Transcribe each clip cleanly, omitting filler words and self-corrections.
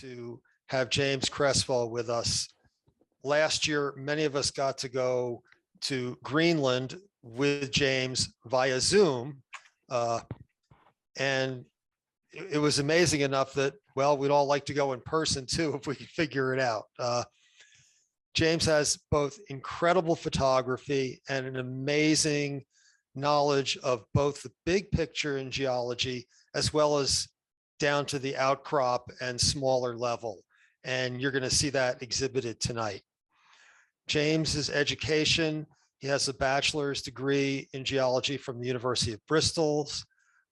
to have James Creswell with us. Last year, many of us got to go to Greenland with James via Zoom. And it was amazing enough that, well, we'd all like to go in person too, if we could figure it out. James has both incredible photography and an amazing knowledge of both the big picture in geology, as well as down to the outcrop and smaller level. And you're going to see that exhibited tonight. James's education, he has a bachelor's degree in geology from the University of Bristol,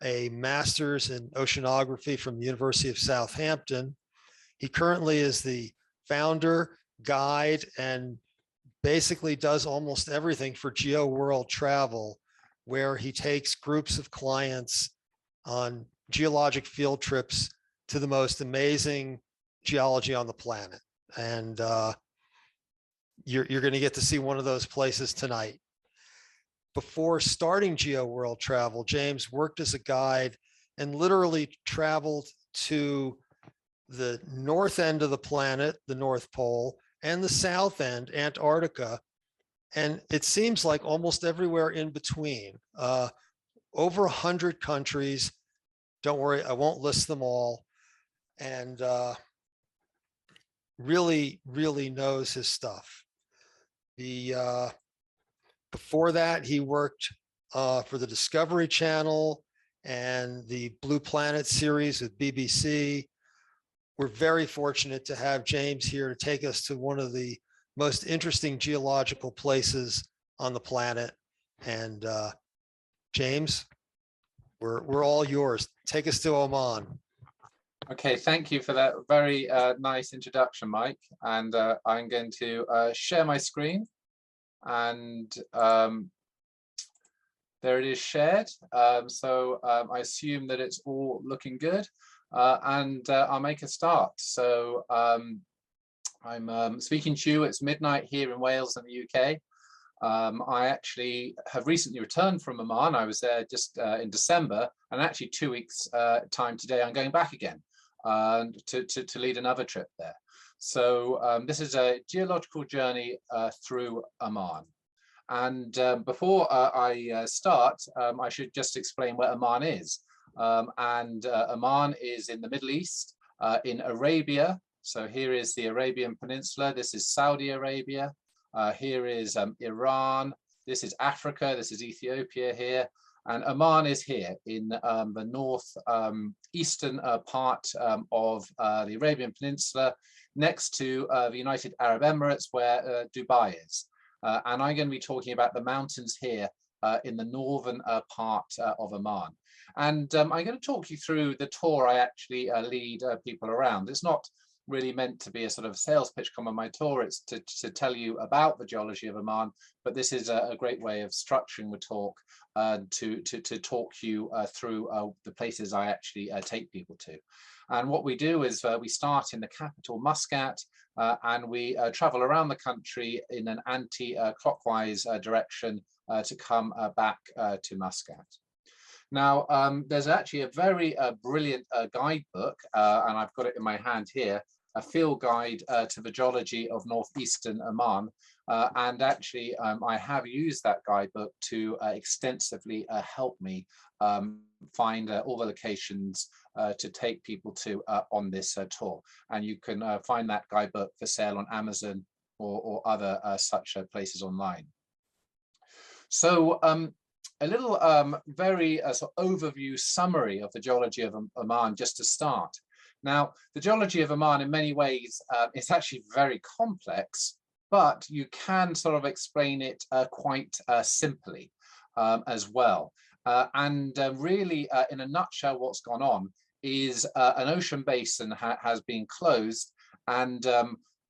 a master's in oceanography from the University of Southampton. He currently is the founder, guide, and basically does almost everything for Geo World Travel, where he takes groups of clients on geologic field trips to the most amazing geology on the planet. And you're going to get to see one of those places tonight. Before starting Geo World Travel, James worked as a guide and literally traveled to the north end of the planet, the North Pole, and the south end, Antarctica. And it seems like almost everywhere in between. Over 100 countries. Don't worry, I won't list them all. And really, really knows his stuff. Before that, he worked for the Discovery Channel and the Blue Planet series with BBC. We're very fortunate to have James here to take us to one of the most interesting geological places on the planet. And James, we're all yours. Take us to Oman. Okay, thank you for that very nice introduction, Mike. And I'm going to share my screen. And there it is shared. So I assume that it's all looking good. And I'll make a start. So I'm speaking to you. It's midnight here in Wales and the UK. I actually have recently returned from Oman. I was there just in December, and actually 2 weeks time today, I'm going back again to lead another trip there. So this is a geological journey through Oman. And before I start, I should just explain where Oman is. Oman is in the Middle East, in Arabia. So here is the Arabian Peninsula. This is Saudi Arabia. Here is Iran. This is Africa. This is Ethiopia here. And Oman is here in the northeastern part of the Arabian Peninsula, next to the United Arab Emirates, where Dubai is. And I'm going to be talking about the mountains here in the northern part of Oman. And I'm going to talk you through the tour I actually lead people around. It's not really meant to be a sort of sales pitch come on my tour. It's to tell you about the geology of Oman, but this is a great way of structuring the talk to talk you through the places I actually take people to. And what we do is we start in the capital, Muscat, and we travel around the country in an anti-clockwise direction to come back to Muscat. Now, there's actually a very brilliant guidebook, and I've got it in my hand here, a field guide to the geology of Northeastern Oman. And actually, I have used that guidebook to extensively help me find all the locations to take people to on this tour. And you can find that guidebook for sale on Amazon or other such places online. So a little very sort of overview summary of the geology of Oman just to start. Now, the geology of Oman in many ways is actually very complex, but you can sort of explain it quite simply as well. Really, in a nutshell, what's gone on is an ocean basin has been closed, and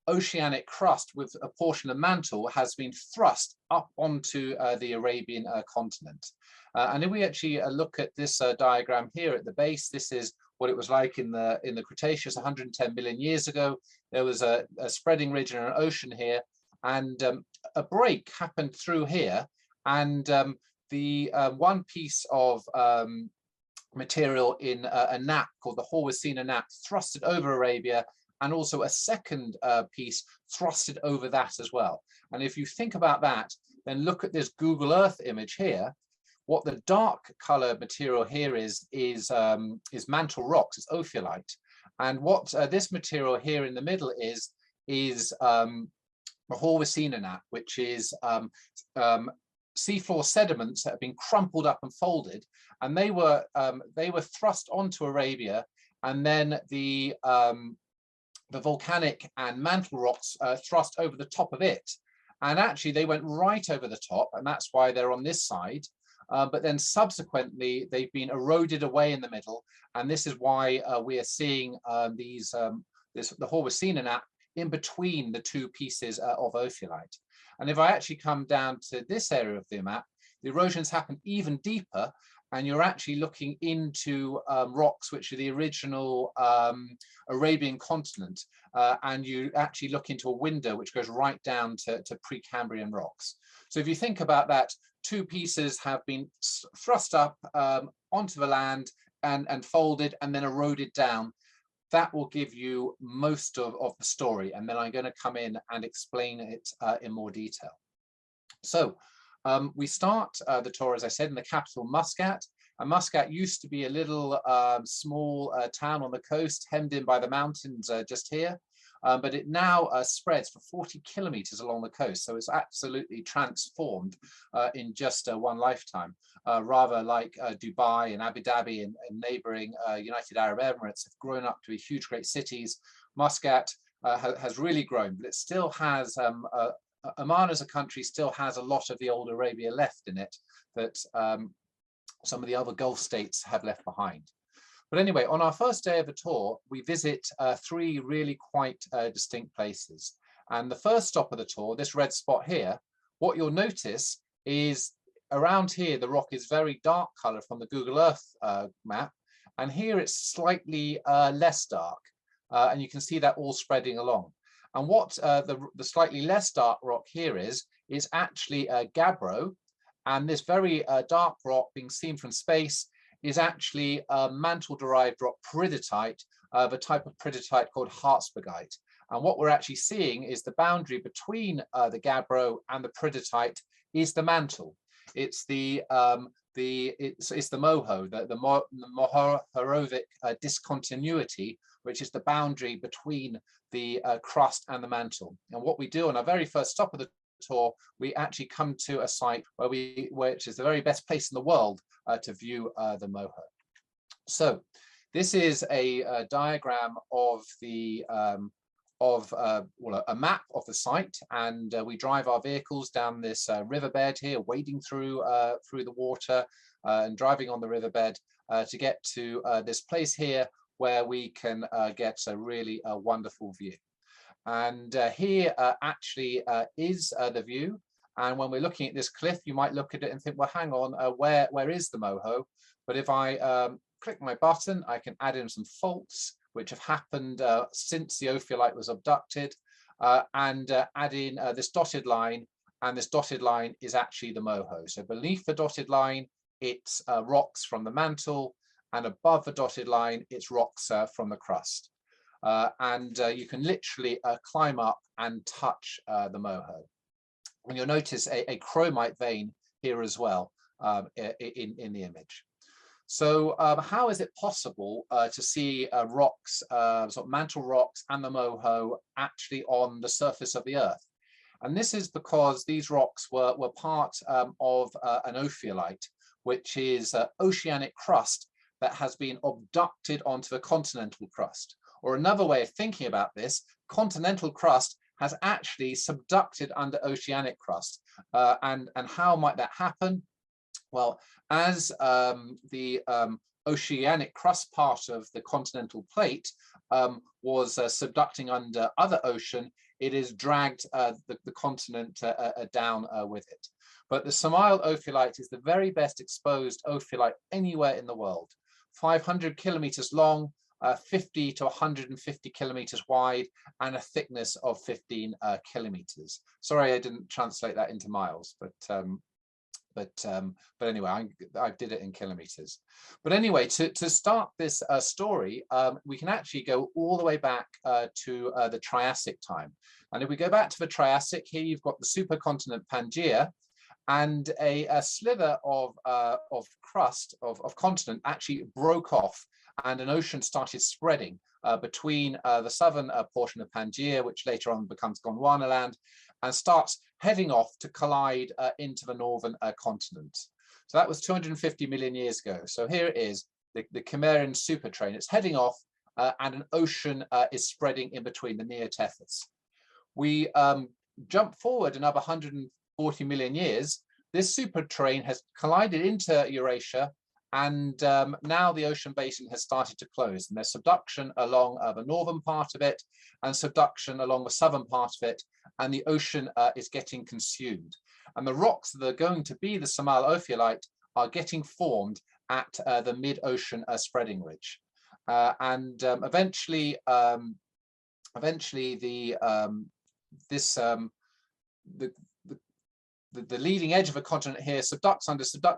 oceanic crust with a portion of mantle has been thrust up onto the Arabian continent. And if we actually look at this diagram here at the base, this is what it was like in the Cretaceous 110 million years ago. There was a spreading ridge and an ocean here, and a break happened through here, and the one piece of material in a nappe called the Horwesina nappe thrusted over Arabia and also a second piece thrusted over that as well. And if you think about that, then look at this Google Earth image here. What the dark color material here is mantle rocks, it's ophiolite. And what this material here in the middle is Mahorwacinanat, which is seafloor sediments that have been crumpled up and folded, and they were thrust onto Arabia, and then the volcanic and mantle rocks thrust over the top of it. And actually they went right over the top, and that's why they're on this side. But then subsequently they've been eroded away in the middle, and this is why we are seeing the Mahorwacinanat in between the two pieces of ophiolite. And if I actually come down to this area of the map, the erosions happen even deeper, and you're actually looking into rocks which are the original Arabian continent, and you actually look into a window which goes right down to Precambrian rocks. So if you think about that, two pieces have been thrust up onto the land and folded and then eroded down. That will give you most of the story, and then I'm going to come in and explain it in more detail. So we start the tour, as I said, in the capital, Muscat. And Muscat used to be a little small town on the coast, hemmed in by the mountains just here. But it now spreads for 40 kilometers along the coast. So it's absolutely transformed in just one lifetime, rather like Dubai and Abu Dhabi and neighboring United Arab Emirates have grown up to be huge, great cities. Muscat has really grown, but it still has, Oman as a country still has a lot of the old Arabia left in it that some of the other Gulf states have left behind. But anyway, on our first day of the tour, we visit three really quite distinct places. And the first stop of the tour, this red spot here, what you'll notice is around here, the rock is very dark color from the Google Earth map. And here it's slightly less dark. And you can see that all spreading along. And what the slightly less dark rock here is actually gabbro. And this very dark rock being seen from space is actually a mantle-derived rock peridotite, the type of peridotite called Hartsbergite. And what we're actually seeing is the boundary between the gabbro and the peridotite is the mantle. It's the moho, the Mohorovic discontinuity, which is the boundary between the crust and the mantle. And what we do on our very first stop of the tour, we actually come to a site which is the very best place in the world to view the moho. So this is a diagram of the a map of the site, and we drive our vehicles down this riverbed here, wading through the water and driving on the riverbed to get to this place here where we can get a really wonderful view. And here actually is the view. And when we're looking at this cliff, you might look at it and think, well, hang on, where is the moho? But if I click my button, I can add in some faults which have happened since the ophiolite was abducted, and add in this dotted line, and this dotted line is actually the moho. So beneath the dotted line, it's rocks from the mantle, and above the dotted line, it's rocks from the crust. And you can literally climb up and touch the moho. And you'll notice a chromite vein here as well in the image. So how is it possible to see rocks, sort of mantle rocks and the moho actually on the surface of the earth? And this is because these rocks were part of an ophiolite, which is oceanic crust that has been abducted onto the continental crust. Or another way of thinking about this, continental crust has actually subducted under oceanic crust. And how might that happen? Well, as the oceanic crust part of the continental plate was subducting under other ocean, it has dragged the continent down with it. But the Samael ophiolite is the very best exposed ophiolite anywhere in the world. 500 kilometers long, 50 to 150 kilometers wide, and a thickness of 15 kilometers. Sorry, I didn't translate that into miles, but anyway, I did it in kilometers. But anyway, to start this story, we can actually go all the way back to the Triassic time. And if we go back to the Triassic, here you've got the supercontinent Pangaea, and a slither of crust of continent actually broke off, and an ocean started spreading between the southern portion of Pangaea, which later on becomes Gondwanaland, and starts heading off to collide into the northern continent. So that was 250 million years ago. So here it is, the Cambrian supertrain. It's heading off, and an ocean is spreading in between the neotethers. We jump forward another 140 million years. This supertrain has collided into Eurasia, and now the ocean basin has started to close, and there's subduction along the northern part of it and subduction along the southern part of it, and the ocean is getting consumed. And the rocks that are going to be the Stromatolite are getting formed at the mid-ocean spreading ridge. Eventually the leading edge of a continent here subducts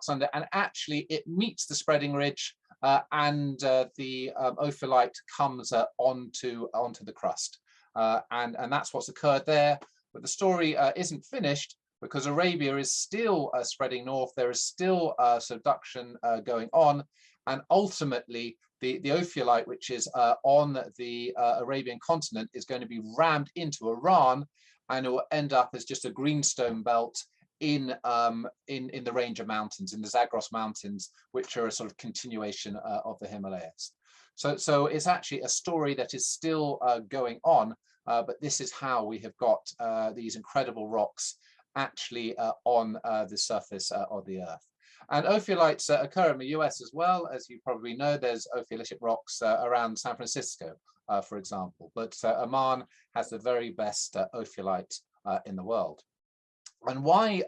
under, and actually it meets the spreading ridge, and the ophiolite comes onto the crust, and that's what's occurred there. But the story isn't finished, because Arabia is still spreading north. There is still subduction going on, and ultimately the ophiolite, which is on the Arabian continent, is going to be rammed into Iran, and it will end up as just a greenstone belt in the range of mountains, in the Zagros Mountains, which are a sort of continuation of the Himalayas. So it's actually a story that is still going on, but this is how we have got these incredible rocks actually on the surface of the Earth. And ophiolites occur in the US as well. As you probably know, there's ophiolitic rocks around San Francisco, for example, but Oman has the very best ophiolite in the world. And why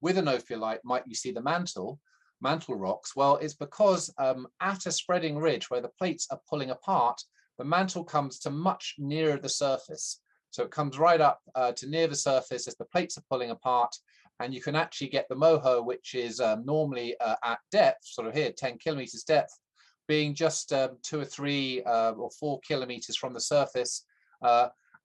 with an ophiolite might you see the mantle rocks? Well, it's because at a spreading ridge where the plates are pulling apart, the mantle comes to much nearer the surface. So it comes right up to near the surface as the plates are pulling apart, and you can actually get the moho, which is normally at depth, sort of here, 10 kilometers depth, being just 2 or 3 or 4 kilometers from the surface.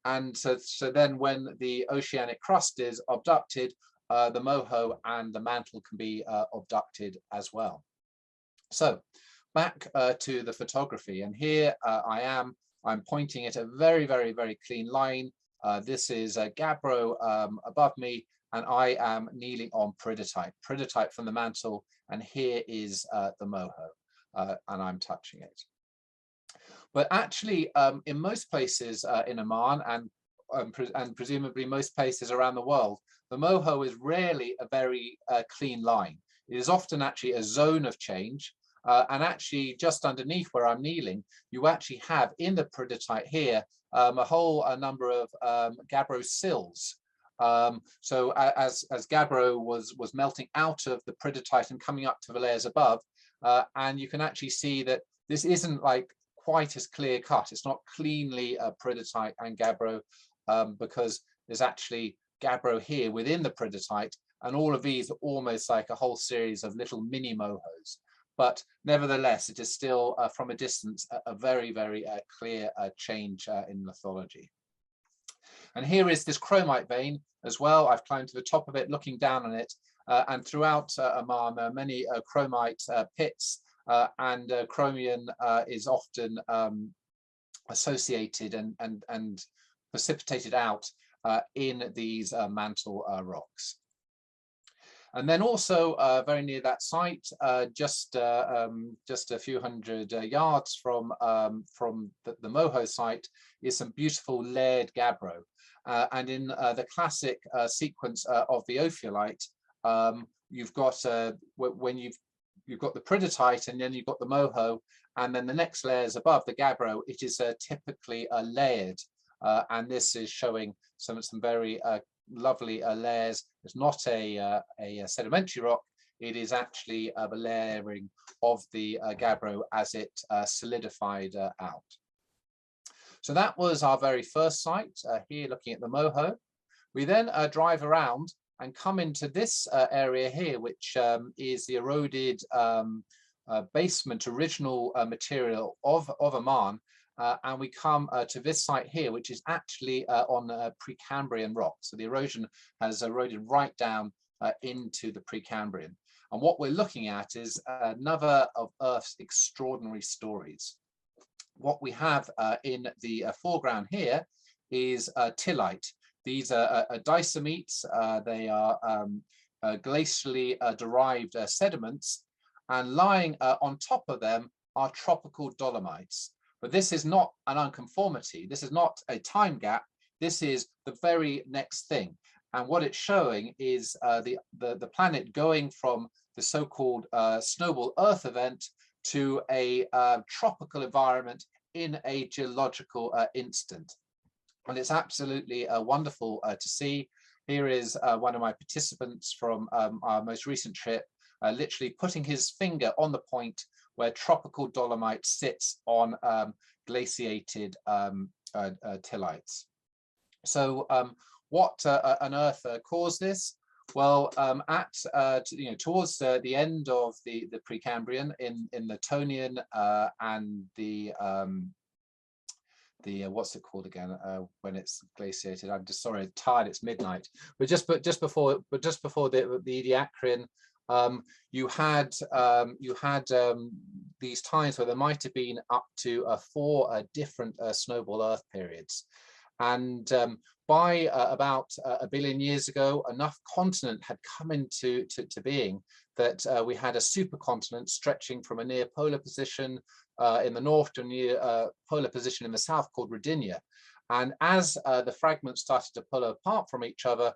And so then when the oceanic crust is abducted, the moho and the mantle can be abducted as well. So back to the photography, and here I'm pointing at a very, very, very clean line. This is gabbro above me, and I am kneeling on peridotite from the mantle, and here is the moho, and I'm touching it. But actually, in most places in Oman, and presumably most places around the world, the moho is rarely a very clean line. It is often actually a zone of change. And actually, just underneath where I'm kneeling, you actually have in the peridotite here a whole number of gabbro sills. So as gabbro was melting out of the peridotite and coming up to the layers above, and you can actually see that this isn't like quite as clear cut. It's not cleanly peridotite and gabbro, because there's actually gabbro here within the peridotite, and all of these are almost like a whole series of little mini mohos. But nevertheless, it is still from a distance a very, very clear change in lithology. And here is this chromite vein as well. I've climbed to the top of it, looking down on it, and throughout Oman there are many chromite pits, and chromium is often associated and precipitated out in these mantle rocks. And then also very near that site, just a few hundred yards from the moho site, is some beautiful layered gabbro. And in the classic sequence of the ophiolite, you've got when you've got the peridotite, and then you've got the moho, and then the next layers above the gabbro, it is typically layered, and this is showing some very lovely layers. It's not a sedimentary rock. It is actually the layering of the gabbro as it solidified out. So that was our very first site, here looking at the moho. We then drive around and come into this area here, which is the eroded basement original material of Oman. And we come to this site here, which is actually on Precambrian rock. So the erosion has eroded right down into the Precambrian. And what we're looking at is another of Earth's extraordinary stories. What we have in the foreground here is tillite. These are disomites. They are glacially derived sediments, and lying on top of them are tropical dolomites. But this is not an unconformity. This is not a time gap. This is the very next thing. And what it's showing is the planet going from the so-called snowball Earth event to a tropical environment in a geological instant. And it's absolutely wonderful to see. Here is one of my participants from our most recent trip, literally putting his finger on the point where tropical dolomite sits on glaciated tillites. So what on earth caused this? Well, towards the end of the Precambrian, in the Tonian and the what's it called again when it's glaciated? I'm just sorry, tired. It's midnight. But just before the Ediacaran, you had these times where there might have been up to 4 different snowball Earth periods, and by about 1 billion years ago, enough continent had come into being that we had a supercontinent stretching from a near polar position in the north to a near polar position in the south called Rodinia. And as the fragments started to pull apart from each other,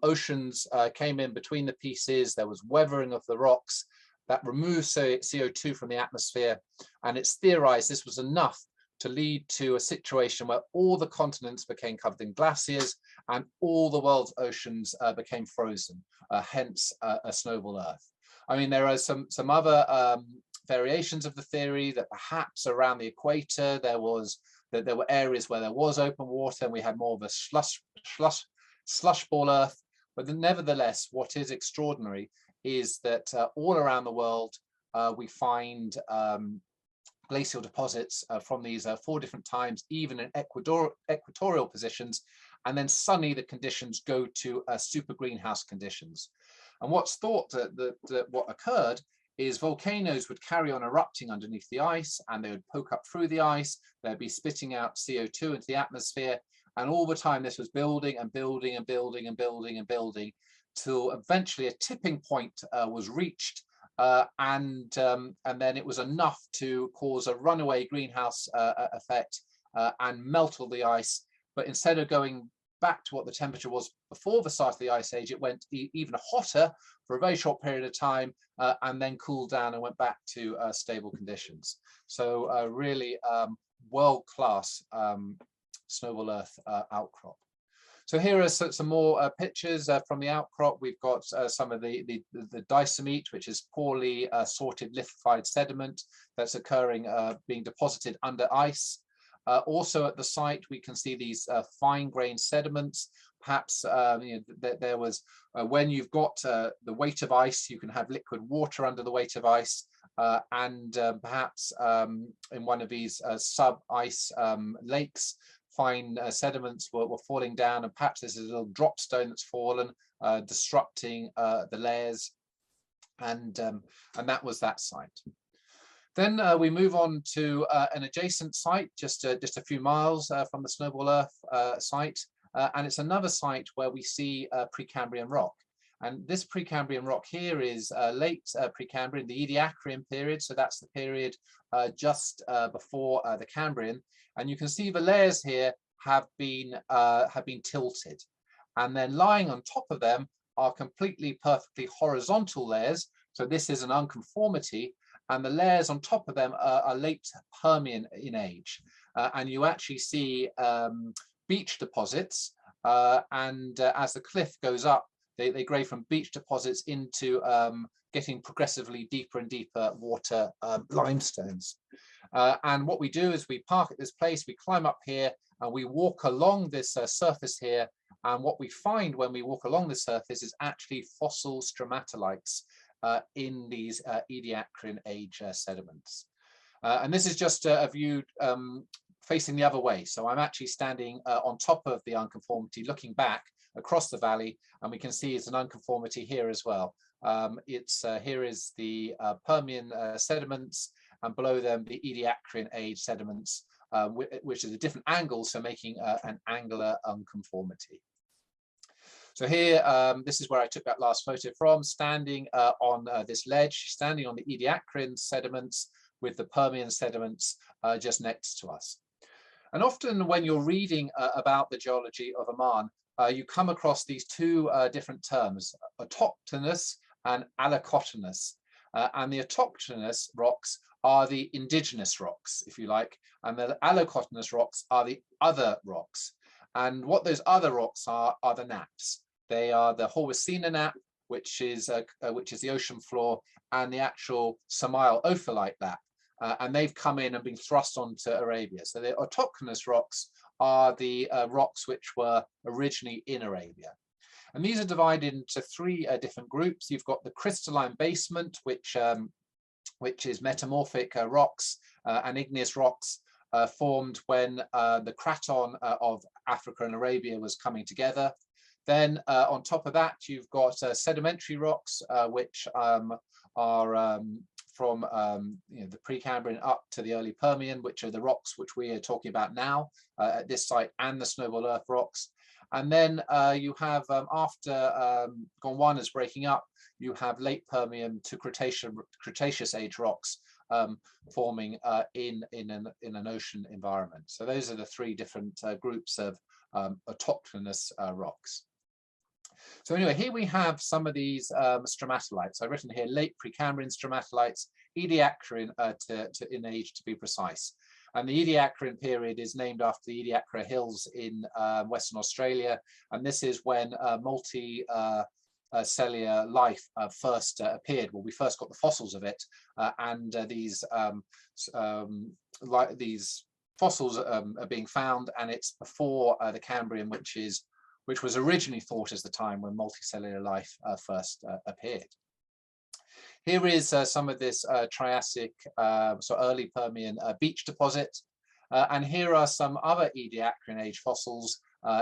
oceans came in between the pieces. There was weathering of the rocks that removed CO2 from the atmosphere. And it's theorized this was enough to lead to a situation where all the continents became covered in glaciers and all the world's oceans became frozen, hence a snowball Earth. I mean, there are some other variations of the theory that perhaps around the equator there were areas where there was open water and we had more of a slush ball Earth. But nevertheless, what is extraordinary is that all around the world we find glacial deposits from these 4 different times, even in equatorial positions, and then suddenly the conditions go to super greenhouse conditions. And what's thought that what occurred is volcanoes would carry on erupting underneath the ice, and they would poke up through the ice. They'd be spitting out CO2 into the atmosphere, and all the time this was building and building and building and building and building till eventually a tipping point was reached. And then it was enough to cause a runaway greenhouse effect and melt all the ice. But instead of going back to what the temperature was before the start of the ice age, it went even hotter for a very short period of time and then cooled down and went back to stable conditions. So really world-class snowball Earth outcrop. So here are some more pictures from the outcrop. We've got some of the disomite, which is poorly sorted lithified sediment that's occurring, being deposited under ice. Also at the site, we can see these fine-grained sediments. Perhaps there was, when you've got the weight of ice, you can have liquid water under the weight of ice. And perhaps in one of these sub-ice lakes, fine sediments were falling down, and perhaps this is a little drop stone that's fallen, disrupting the layers, and that was that site. Then we move on to an adjacent site, just a few miles from the Snowball Earth site, and it's another site where we see Precambrian rock. And this Precambrian rock here is late Precambrian, the Ediacaran period, so that's the period just before the Cambrian. And you can see the layers here have been tilted, and then lying on top of them are completely perfectly horizontal layers. So this is an unconformity, and the layers on top of them are late Permian in age, and you actually see beach deposits, and as the cliff goes up, they grade from beach deposits into getting progressively deeper and deeper water limestones. And what we do is we park at this place, we climb up here, and we walk along this surface here, And what we find when we walk along the surface is actually fossil stromatolites in these Ediacaran-aged sediments. And this is just a view facing the other way. So I'm actually standing on top of the unconformity, looking back across the valley, and we can see it's an unconformity here as well. Here is the Permian sediments, and below them the Ediacaran-aged sediments, which is a different angle, so making an angular unconformity. So here, this is where I took that last photo from, standing on this ledge, standing on the Ediacaran sediments with the Permian sediments just next to us. And often when you're reading about the geology of Oman, you come across these two different terms, autochthonous and allocotonous. And the autochthonous rocks are the indigenous rocks, if you like, and the allocotonous rocks are the other rocks. And what those other rocks are the naps. They are the Horwicina nap, which is the ocean floor, and the actual Samayal ophiolite nap. And they've come in and been thrust onto Arabia. So the autochthonous rocks are the rocks which were originally in Arabia. And these are divided into three different groups. You've got the crystalline basement, which is metamorphic rocks and igneous rocks formed when the craton of Africa and Arabia was coming together. Then on top of that, you've got sedimentary rocks, which are from the Precambrian up to the early Permian, which are the rocks which we are talking about now at this site, and the snowball earth rocks. And then you have, after Gondwana is breaking up, you have late Permian to Cretaceous age rocks forming in an ocean environment. So those are the three different groups of autochthonous rocks. So anyway, here we have some of these stromatolites. I've written here late Precambrian stromatolites, Ediacaran in age to be precise. And the Ediacaran period is named after the Ediacara Hills in Western Australia. And this is when multicellular life first appeared. Well, we first got the fossils of it, and these fossils are being found, and it's before the Cambrian, which was originally thought as the time when multicellular life first appeared. Here is some of this Triassic, so early Permian beach deposit. And here are some other Ediacaran-aged fossils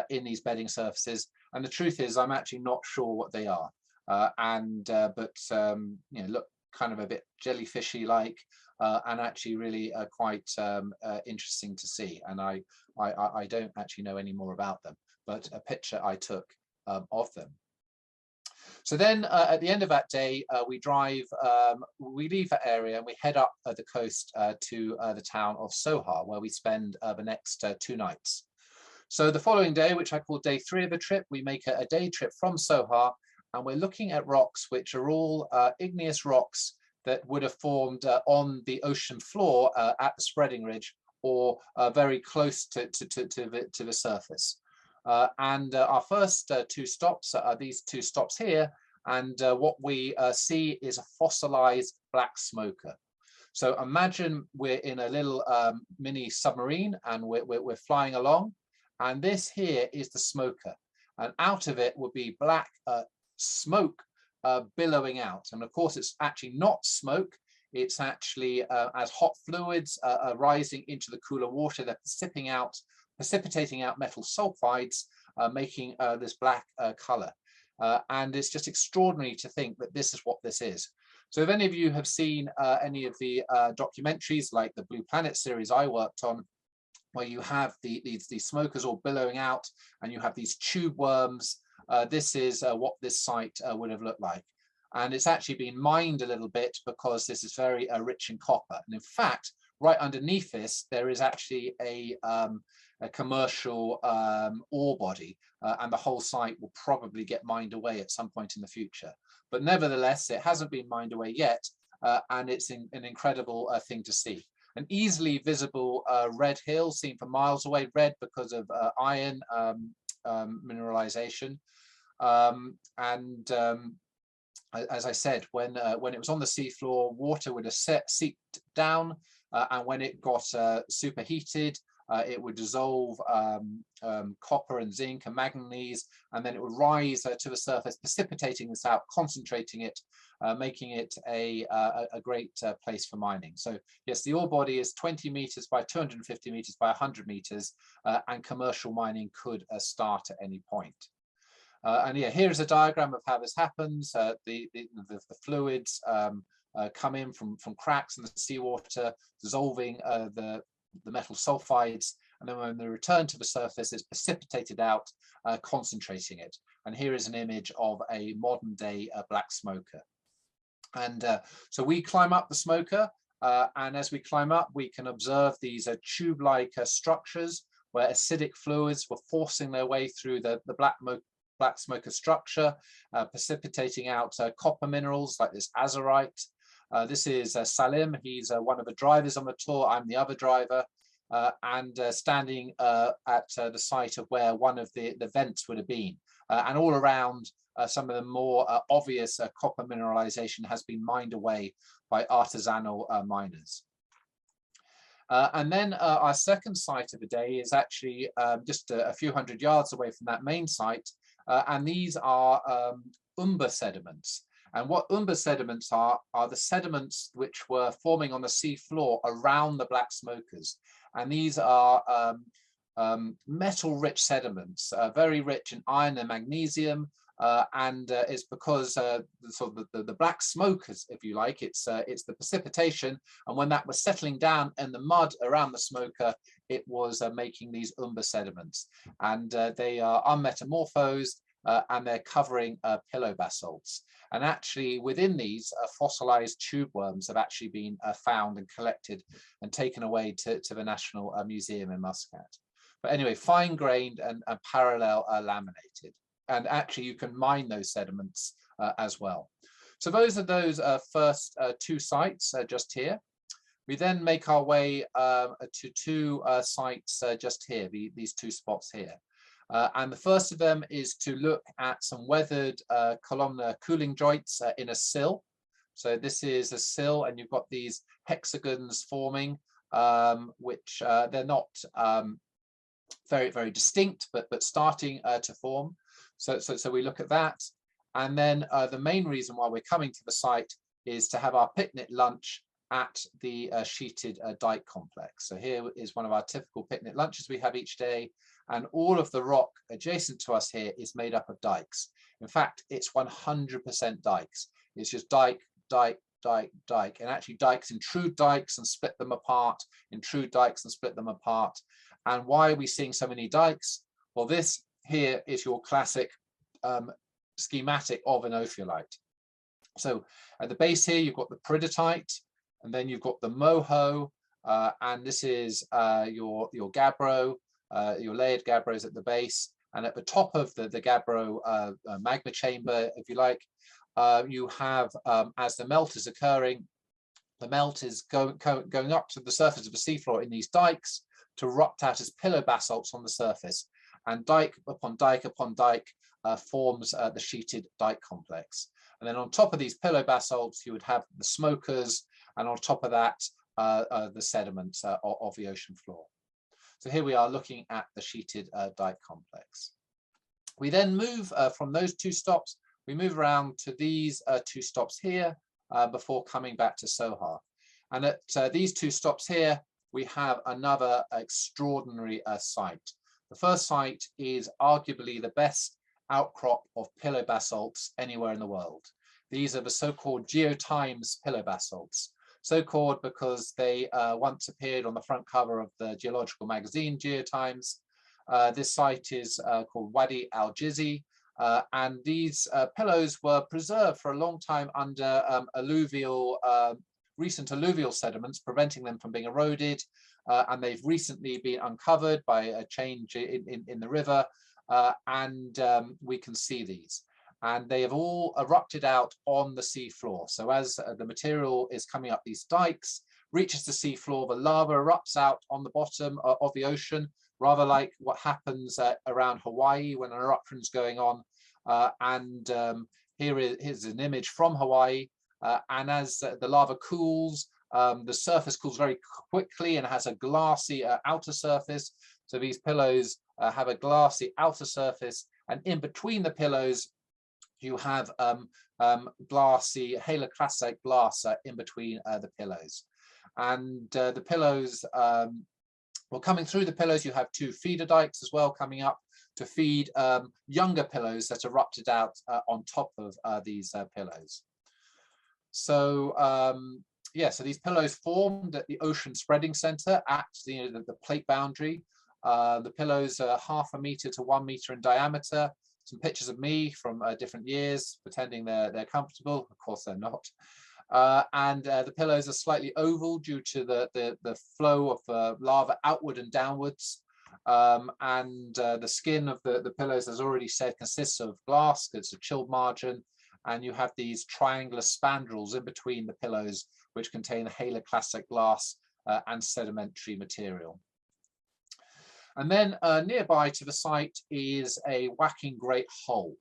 in these bedding surfaces. And the truth is, I'm actually not sure what they are. But look kind of a bit jellyfishy like, and actually really quite interesting to see. And I don't actually know any more about them, but a picture I took of them. So then at the end of that day, we leave that area and we head up the coast to the town of Sohar, where we spend the next 2 nights. So the following day, which I call day 3 of the trip, we make a day trip from Sohar, and we're looking at rocks which are all igneous rocks that would have formed on the ocean floor at the spreading ridge, or very close to the surface. Our first 2 stops are these 2 stops here, and what we see is a fossilized black smoker. So imagine we're in a little mini submarine, and we're flying along, and this here is the smoker, and out of it would be black smoke billowing out. And of course, it's actually not smoke. It's actually as hot fluids are rising into the cooler water, they're precipitating out metal sulfides, making this black color. And it's just extraordinary to think that this is what this is. So if any of you have seen any of the documentaries like the Blue Planet series I worked on, where you have these smokers all billowing out and you have these tube worms, this is what this site would have looked like. And it's actually been mined a little bit because this is very rich in copper. And in fact, right underneath this, there is actually a commercial ore body, and the whole site will probably get mined away at some point in the future. But nevertheless, it hasn't been mined away yet, and it's an incredible thing to see. An easily visible red hill seen from miles away, red because of iron mineralization. As I said, when it was on the seafloor, water would have seeped down, and when it got superheated, it would dissolve copper and zinc and manganese, and then it would rise to the surface, precipitating this out, concentrating it, making it a great place for mining. So yes, the ore body is 20 meters by 250 meters by 100 meters, and commercial mining could start at any point. And yeah, here's a diagram of how this happens. The fluids come in from cracks in the seawater, dissolving the metal sulfides, and then when they return to the surface, it's precipitated out, concentrating it. And here is an image of a modern day black smoker. And so we climb up the smoker, and as we climb up, we can observe these tube-like structures where acidic fluids were forcing their way through the black smoker structure, precipitating out copper minerals like this azurite. This is Salim. He's one of the drivers on the tour. I'm the other driver, and standing at the site of where one of the vents would have been. And all around, some of the more obvious copper mineralization has been mined away by artisanal miners. And then our second site of the day is actually just a few hundred yards away from that main site. And these are Umber sediments. And what Umber sediments are the sediments which were forming on the sea floor around the black smokers. And these are metal-rich sediments, very rich in iron and magnesium. And it's because sort of the black smokers, if you like, it's the precipitation, and when that was settling down in the mud around the smoker, it was making these Umber sediments, and they are unmetamorphosed, and they're covering pillow basalts. And actually, within these, fossilized tube worms have actually been found and collected and taken away to the National Museum in Muscat. But anyway, fine-grained and parallel laminated. And actually, you can mine those sediments as well. So those are those first two sites just here. We then make our way to two sites just here, these two spots here. And the first of them is to look at some weathered columnar cooling joints in a sill. So this is a sill, and you've got these hexagons forming, which they're not very, very distinct, but starting to form. So we look at that, and then the main reason why we're coming to the site is to have our picnic lunch at the sheeted dike complex. So here is one of our typical picnic lunches we have each day, and all of the rock adjacent to us here is made up of dikes. In fact, it's 100% dikes. It's just dike, dike, dike, dike, and actually dikes intrude dikes and split them apart, intrude dikes and split them apart. And why are we seeing so many dikes? Well, this here is your classic schematic of an ophiolite. So at the base here, you've got the peridotite, and then you've got the moho, and this is your gabbro, your layered gabbros at the base. And at the top of the gabbro magma chamber, if you like, you have, as the melt is occurring, the melt is going up to the surface of the seafloor in these dikes to erupt out as pillow basalts on the surface. And dike upon dike upon dike forms the sheeted dike complex. And then on top of these pillow basalts, you would have the smokers, and on top of that, the sediments of the ocean floor. So here we are looking at the sheeted dike complex. We then move from those two stops, we move around to these two stops here before coming back to Sohar. And at these two stops here, we have another extraordinary site. The first site is arguably the best outcrop of pillow basalts anywhere in the world. These are the so-called Geotimes pillow basalts, so called because they once appeared on the front cover of the geological magazine Geotimes. This site is called Wadi al-Jizi, and these pillows were preserved for a long time under recent alluvial sediments, preventing them from being eroded. And they've recently been uncovered by a change in the river, and we can see these. And they have all erupted out on the sea floor. So as the material is coming up these dikes, reaches the sea floor, the lava erupts out on the bottom of the ocean, rather like what happens around Hawaii when an eruption is going on. Here's an image from Hawaii. And as the lava cools, The surface cools very quickly and has a glassy outer surface. So these pillows have a glassy outer surface, and in between the pillows, you have glassy haloclastic glass in between the pillows. And the pillows, well, coming through the pillows, you have two feeder dikes as well coming up to feed younger pillows that erupted out on top of these pillows. So yeah, so these pillows formed at the ocean spreading center at the plate boundary. The pillows are 0.5 meter to 1 meter in diameter. Some pictures of me from different years, pretending they're comfortable. Of course, they're not. And the pillows are slightly oval due to the flow of lava outward and downwards. And the skin of the pillows, as already said, consists of glass. It's a chilled margin. And you have these triangular spandrels in between the pillows, which contain haloclastic glass and sedimentary material. And then nearby to the site is a whacking great hole.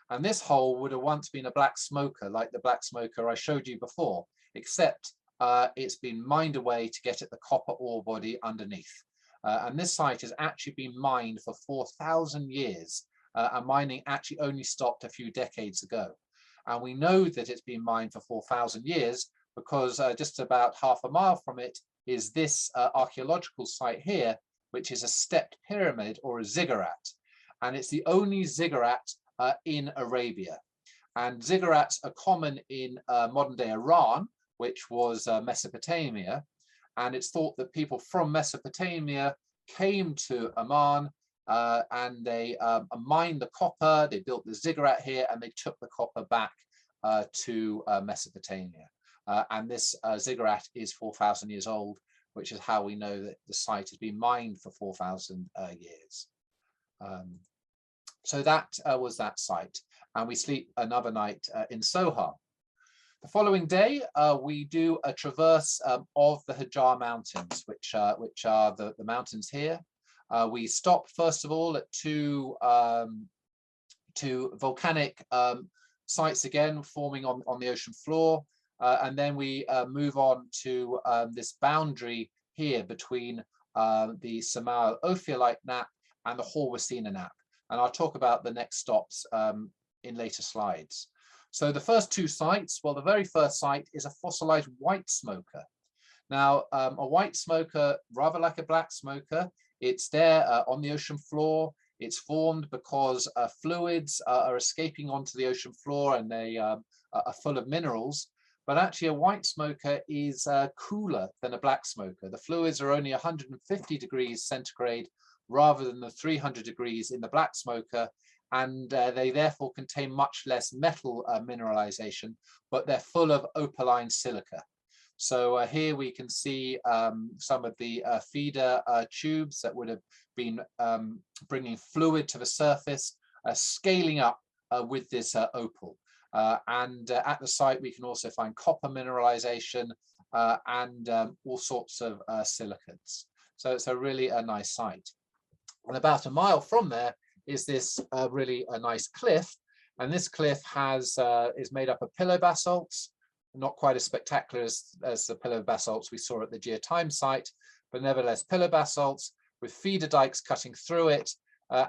And this hole would have once been a black smoker, like the black smoker I showed you before, except it's been mined away to get at the copper ore body underneath. And this site has actually been mined for 4,000 years, and mining actually only stopped a few decades ago. And we know that it's been mined for 4,000 years because just about 0.5 mile from it is this archaeological site here, which is a stepped pyramid or a ziggurat. And it's the only ziggurat in Arabia. And ziggurats are common in modern day Iran, which was Mesopotamia. And it's thought that people from Mesopotamia came to Oman and they mined the copper, they built the ziggurat here, and they took the copper back to Mesopotamia. And this ziggurat is 4,000 years old, which is how we know that the site has been mined for 4,000 years. So that was that site. And we sleep another night in Sohar. The following day, we do a traverse of the Hajar Mountains, which are the mountains here. We stop, first of all, at two volcanic sites again, forming on the ocean floor. And then we move on to this boundary here between the Samal Ophiolite Nap and the Horwasina Nap. And I'll talk about the next stops in later slides. So the first two sites, well, the very first site is a fossilized white smoker. Now, a white smoker, rather like a black smoker, it's there on the ocean floor. It's formed because fluids are escaping onto the ocean floor, and they are full of minerals. But actually a white smoker is cooler than a black smoker. The fluids are only 150 degrees centigrade rather than the 300 degrees in the black smoker. And they therefore contain much less metal mineralization, but they're full of opaline silica. So here we can see some of the feeder tubes that would have been bringing fluid to the surface, scaling up with this opal. And at the site, we can also find copper mineralization and all sorts of silicates. So it's a really nice site. And about a mile from there is this really a nice cliff. And this cliff is made up of pillow basalts, not quite as spectacular as the pillow basalts we saw at the Geotimes site, but nevertheless pillow basalts with feeder dikes cutting through it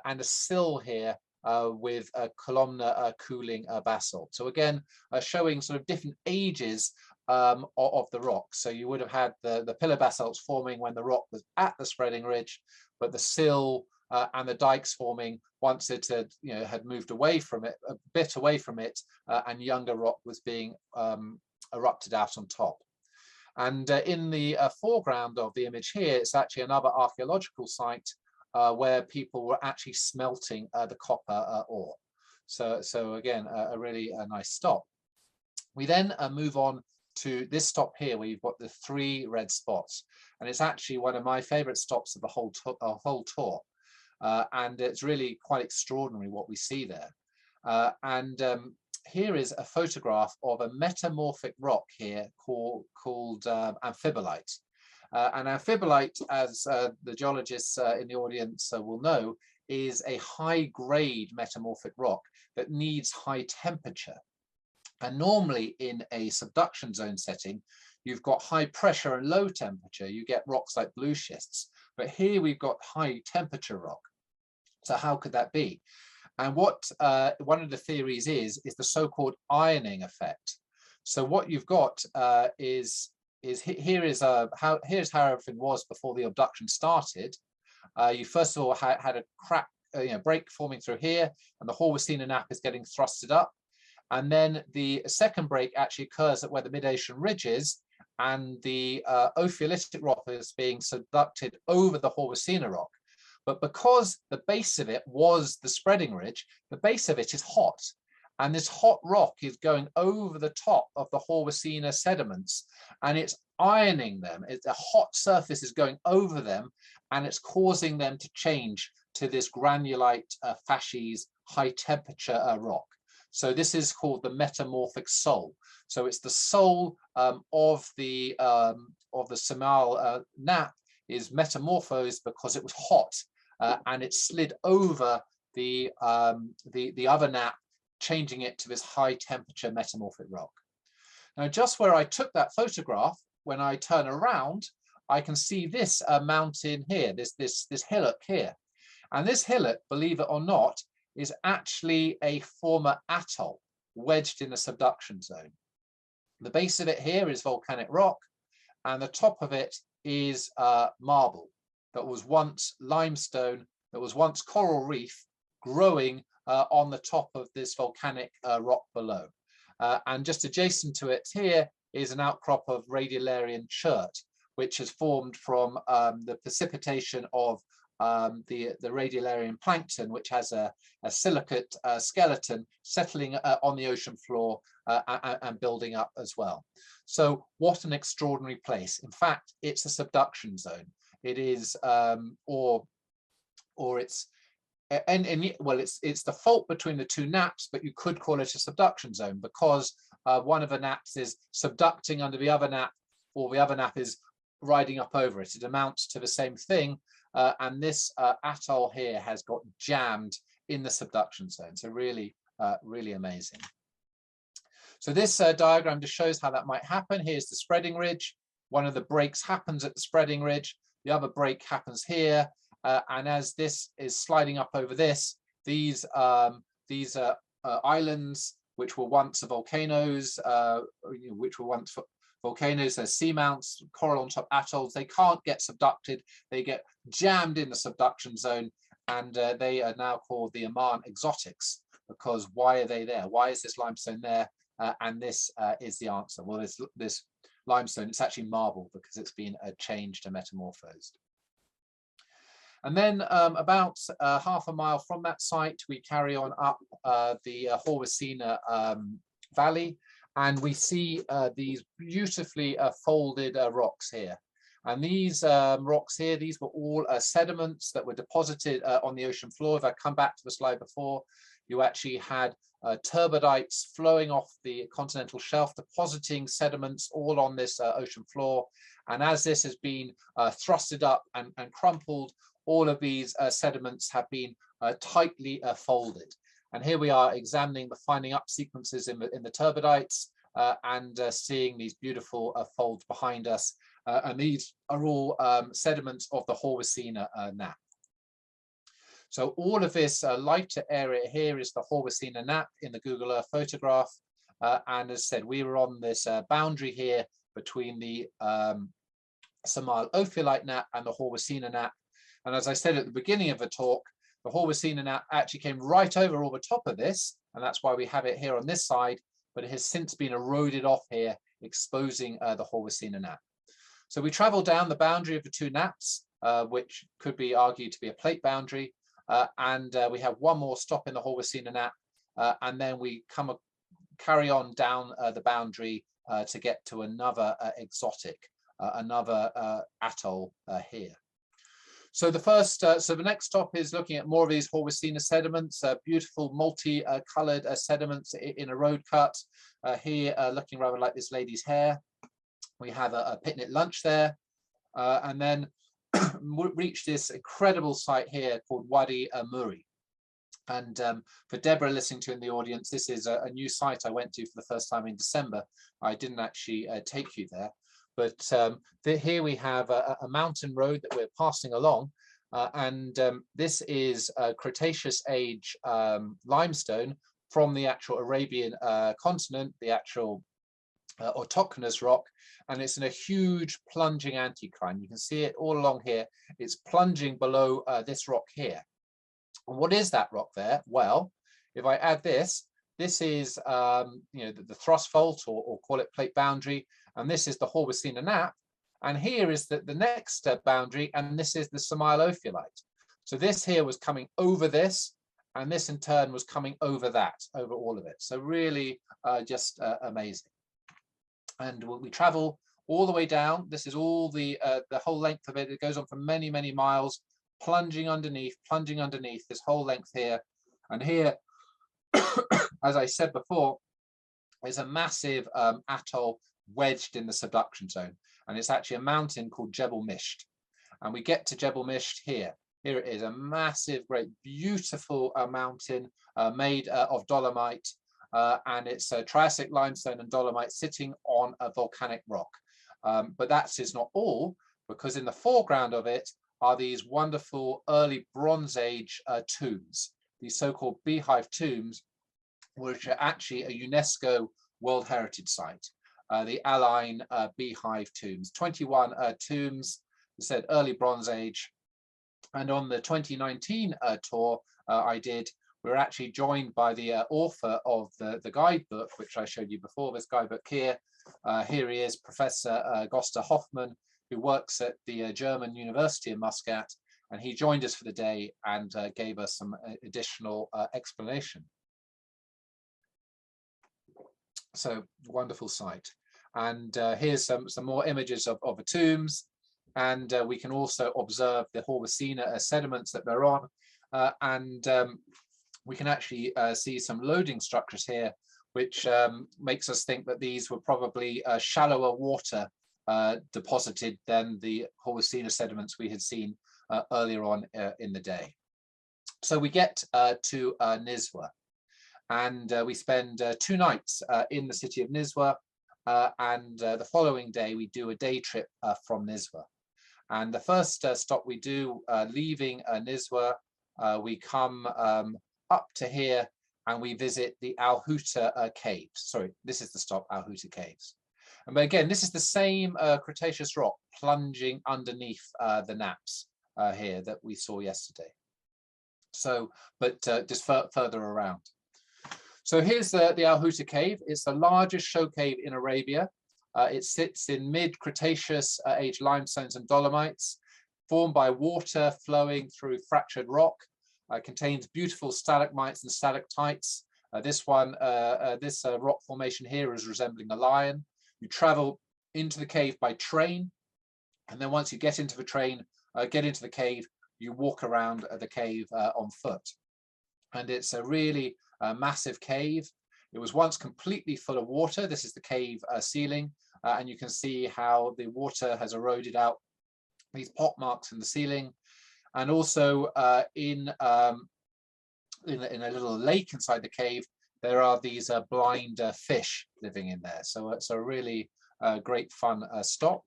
and a sill here with a columnar cooling basalt. So again, showing sort of different ages of the rock. So you would have had the pillar basalts forming when the rock was at the spreading ridge, but the sill and the dikes forming once it had moved away from it, a bit away from it, and younger rock was being erupted out on top. And in the foreground of the image here, it's actually another archaeological site where people were actually smelting the copper ore. So again, a really nice stop. We then move on to this stop here, where you've got the 3 red spots, and it's actually one of my favorite stops of the whole tour. And it's really quite extraordinary what we see there. Here is a photograph of a metamorphic rock here called Amphibolite. And Amphibolite, as the geologists in the audience will know, is a high-grade metamorphic rock that needs high temperature. And normally in a subduction zone setting, you've got high pressure and low temperature, you get rocks like blue schists. But here we've got high temperature rock. So how could that be? And what one of the theories is the so-called ironing effect. So what you've got here's how everything was before the abduction started. You first of all had a crack, break forming through here, and the Horwesina nappe is getting thrusted up. And then the second break actually occurs at where the mid-ocean ridge is, and the ophiolitic rock is being subducted over the Horwesina rock. But because the base of it was the spreading ridge, the base of it is hot. And this hot rock is going over the top of the Horwesina sediments, and it's ironing them. The hot surface is going over them, and it's causing them to change to this granulite facies high temperature rock. So this is called the Metamorphic Soul. So it's the soul of the Samal nappe is metamorphosed because it was hot, and it slid over the other nappe, changing it to this high temperature metamorphic rock. Now, just where I took that photograph, when I turn around, I can see this mountain here, this hillock here. And this hillock, believe it or not, is actually a former atoll wedged in a subduction zone. The base of it here is volcanic rock, and the top of it is marble that was once limestone, that was once coral reef growing on the top of this volcanic rock below. And just adjacent to it here is an outcrop of radiolarian chert, which has formed from the precipitation of the radiolarian plankton, which has a silicate skeleton settling on the ocean floor and building up as well. So what an extraordinary place. In fact, it's a subduction zone. It is, or it's, well, it's the fault between the two nappes, but you could call it a subduction zone because one of the nappes is subducting under the other nappe, or the other nappe is riding up over it. It amounts to the same thing. And this atoll here has got jammed in the subduction zone. So really, really amazing. So this diagram just shows how that might happen. Here's the spreading ridge. One of the breaks happens at the spreading ridge. The other break happens here. And as this is sliding up over this, these islands, which were once volcanoes, volcanoes, there's seamounts, coral on top atolls, they can't get subducted. They get jammed in the subduction zone, and they are now called the Oman Exotics, because why are they there? Why is this limestone there? And this is the answer. Well, this limestone, it's actually marble because it's been changed and metamorphosed. And then about half a mile from that site, we carry on up the Horwesina Valley, and we see these beautifully folded rocks here. And these rocks here, these were all sediments that were deposited on the ocean floor. If I come back to the slide before, you actually had turbidites flowing off the continental shelf, depositing sediments all on this ocean floor. And as this has been thrusted up and crumpled, all of these sediments have been tightly folded. And here we are examining the finding up sequences in the turbidites and seeing these beautiful folds behind us. And these are all sediments of the Horwesina nappe. So all of this lighter area here is the Horwesina nappe in the Google Earth photograph. And as I said, we were on this boundary here between the Samal ophiolite nappe and the Horwesina nappe. And as I said at the beginning of the talk, the Horwesina nappe actually came right over all the top of this, and that's why we have it here on this side, but it has since been eroded off here, exposing the Horwesina nappe. So we travel down the boundary of the two nappes, which could be argued to be a plate boundary, and we have one more stop in the Horwesina nappe, and then we carry on down the boundary to get to another exotic, another atoll here. So the next stop is looking at more of these Horwesina sediments, beautiful multi-colored sediments in a road cut. Here, looking rather like this lady's hair. We have a picnic lunch there, and then reach this incredible site here called Wadi Muri. And for Deborah listening to in the audience, this is a new site I went to for the first time in December. I didn't actually take you there. But here we have a mountain road that we're passing along, and this is Cretaceous age limestone from the actual Arabian continent, the actual Atocnus rock, and it's in a huge plunging anticline. You can see it all along here. It's plunging below this rock here. And what is that rock there? Well, if I add this, this is the thrust fault, or call it plate boundary, and this is the Horbicina Nap, and here is the next boundary, and this is the Stromatolite. So this here was coming over this, and this in turn was coming over that, over all of it. So really just amazing. And we travel all the way down. This is all the whole length of it. It goes on for many, many miles, plunging underneath this whole length here. And here, as I said before, is a massive atoll wedged in the subduction zone. And it's actually a mountain called Jebel Misht. And we get to Jebel Misht here. Here it is, a massive, great, beautiful mountain made of dolomite. And it's a Triassic limestone and dolomite sitting on a volcanic rock. But that is not all, because in the foreground of it are these wonderful early Bronze Age tombs, these so-called beehive tombs, which are actually a UNESCO World Heritage Site, the Aline beehive tombs. 21 tombs, I said early Bronze Age. And on the 2019 tour I did, we were actually joined by the author of the guidebook, which I showed you before, this guidebook here. Here he is, Professor Gosta Hoffman, who works at the German University of Muscat, and he joined us for the day and gave us some additional explanation. So wonderful site. And here's some more images of the tombs, and we can also observe the Horbicina sediments that they're on, and we can actually see some loading structures here, which makes us think that these were probably shallower water deposited than the Horbicina sediments we had seen earlier on in the day. So we get to Nizwa, and we spend 2 nights in the city of Nizwa, and the following day we do a day trip from Nizwa. And the first stop we do, leaving Nizwa, we come up to here and we visit the Ahuza Caves. Sorry, this is the stop, Ahuza Caves. And again, this is the same Cretaceous rock plunging underneath the naps here that we saw yesterday. So, but just further around. So here's the Ahuza Cave. It's the largest show cave in Arabia. It sits in mid-Cretaceous age limestones and dolomites, formed by water flowing through fractured rock. Contains beautiful stalagmites and stalactites. This rock formation here is resembling a lion. You travel into the cave by train, and then once you get into the cave, you walk around the cave on foot. And it's a really massive cave. It was once completely full of water. This is the cave ceiling, and you can see how the water has eroded out these pot marks in the ceiling. And also in a little lake inside the cave, there are these blind fish living in there. So it's a really great fun stop.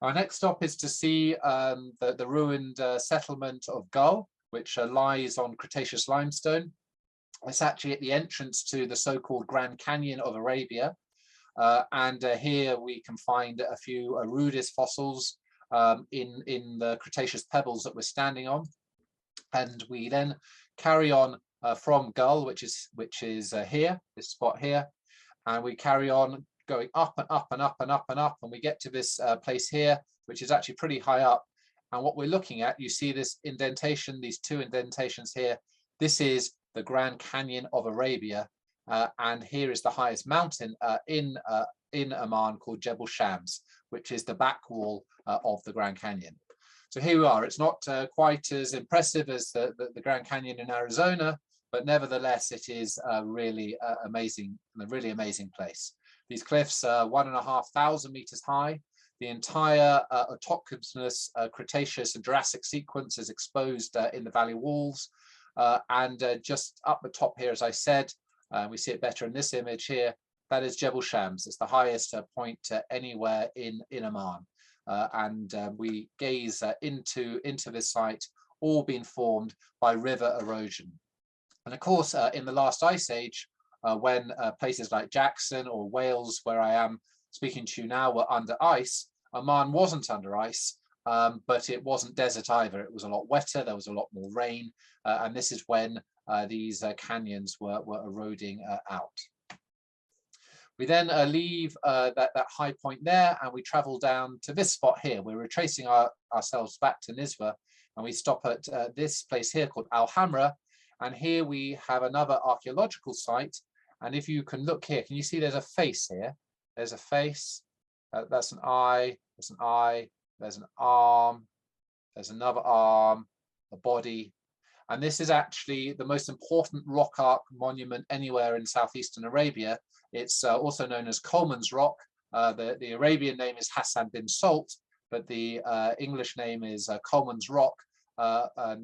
Our next stop is to see the ruined settlement of Gull, which lies on Cretaceous limestone. It's actually at the entrance to the so-called Grand Canyon of Arabia. And here we can find a few rudest fossils in the Cretaceous pebbles that we're standing on. And we then carry on from Gull, which is here, this spot here, and we carry on going up and up and up and up and up, and we get to this place here, which is actually pretty high up. And what we're looking at, you see this indentation, these 2 indentations here. This is the Grand Canyon of Arabia, and here is the highest mountain in Oman called Jebel Shams, which is the back wall of the Grand Canyon. So here we are. It's not quite as impressive as the Grand Canyon in Arizona, but nevertheless, it is really amazing, a really amazing place. These cliffs are 1,500 meters high. The entire Atocnus Cretaceous and Jurassic sequence is exposed in the valley walls. And just up the top here, as I said, we see it better in this image here, that is Jebel Shams. It's the highest point anywhere in Oman. And we gaze into this site, all being formed by river erosion. And of course, in the last ice age, when places like Jackson or Wales, where I am speaking to you now, were under ice, Oman wasn't under ice, but it wasn't desert either. It was a lot wetter, there was a lot more rain, and this is when these canyons were eroding out. We then leave that high point there, and we travel down to this spot here. We're retracing ourselves back to Nizwa, and we stop at this place here called Al Hamra, and here we have another archaeological site. And if you can look here, can you see there's a face here? There's a face, that's an eye, there's an eye, there's an arm, there's another arm, a body. And this is actually the most important rock art monument anywhere in southeastern Arabia. It's also known as Coleman's Rock. The Arabian name is Hassan bin Salt, but the English name is Coleman's Rock,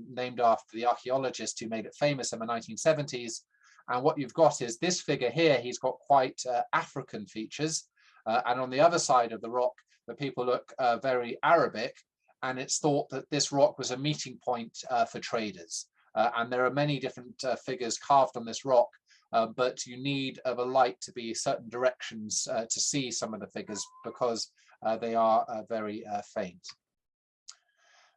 named after the archaeologist who made it famous in the 1970s. And what you've got is this figure here. He's got quite African features. And on the other side of the rock, the people look very Arabic. And it's thought that this rock was a meeting point for traders. And there are many different figures carved on this rock, but you need the light to be certain directions to see some of the figures, because they are very faint.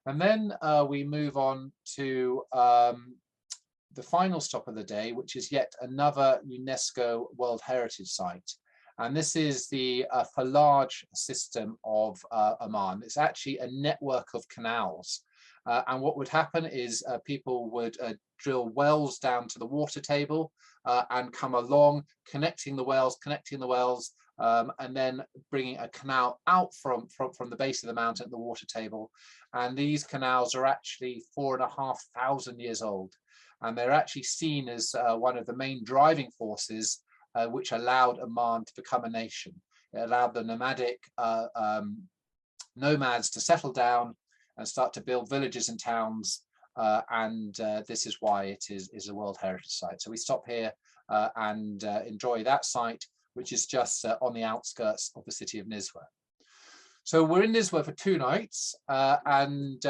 And then we move on to the final stop of the day, which is yet another UNESCO World Heritage Site. And this is the Falaj system of Oman. It's actually a network of canals. And what would happen is people would drill wells down to the water table and come along, connecting the wells, and then bringing a canal out from the base of the mountain at the water table. And these canals are actually 4,500 years old. And they're actually seen as one of the main driving forces which allowed Oman to become a nation. It allowed the nomadic nomads to settle down and start to build villages and towns, and this is why it is a World Heritage Site. So we stop here and enjoy that site, which is just on the outskirts of the city of Nizwa. So we're in Nizwa for 2 nights, and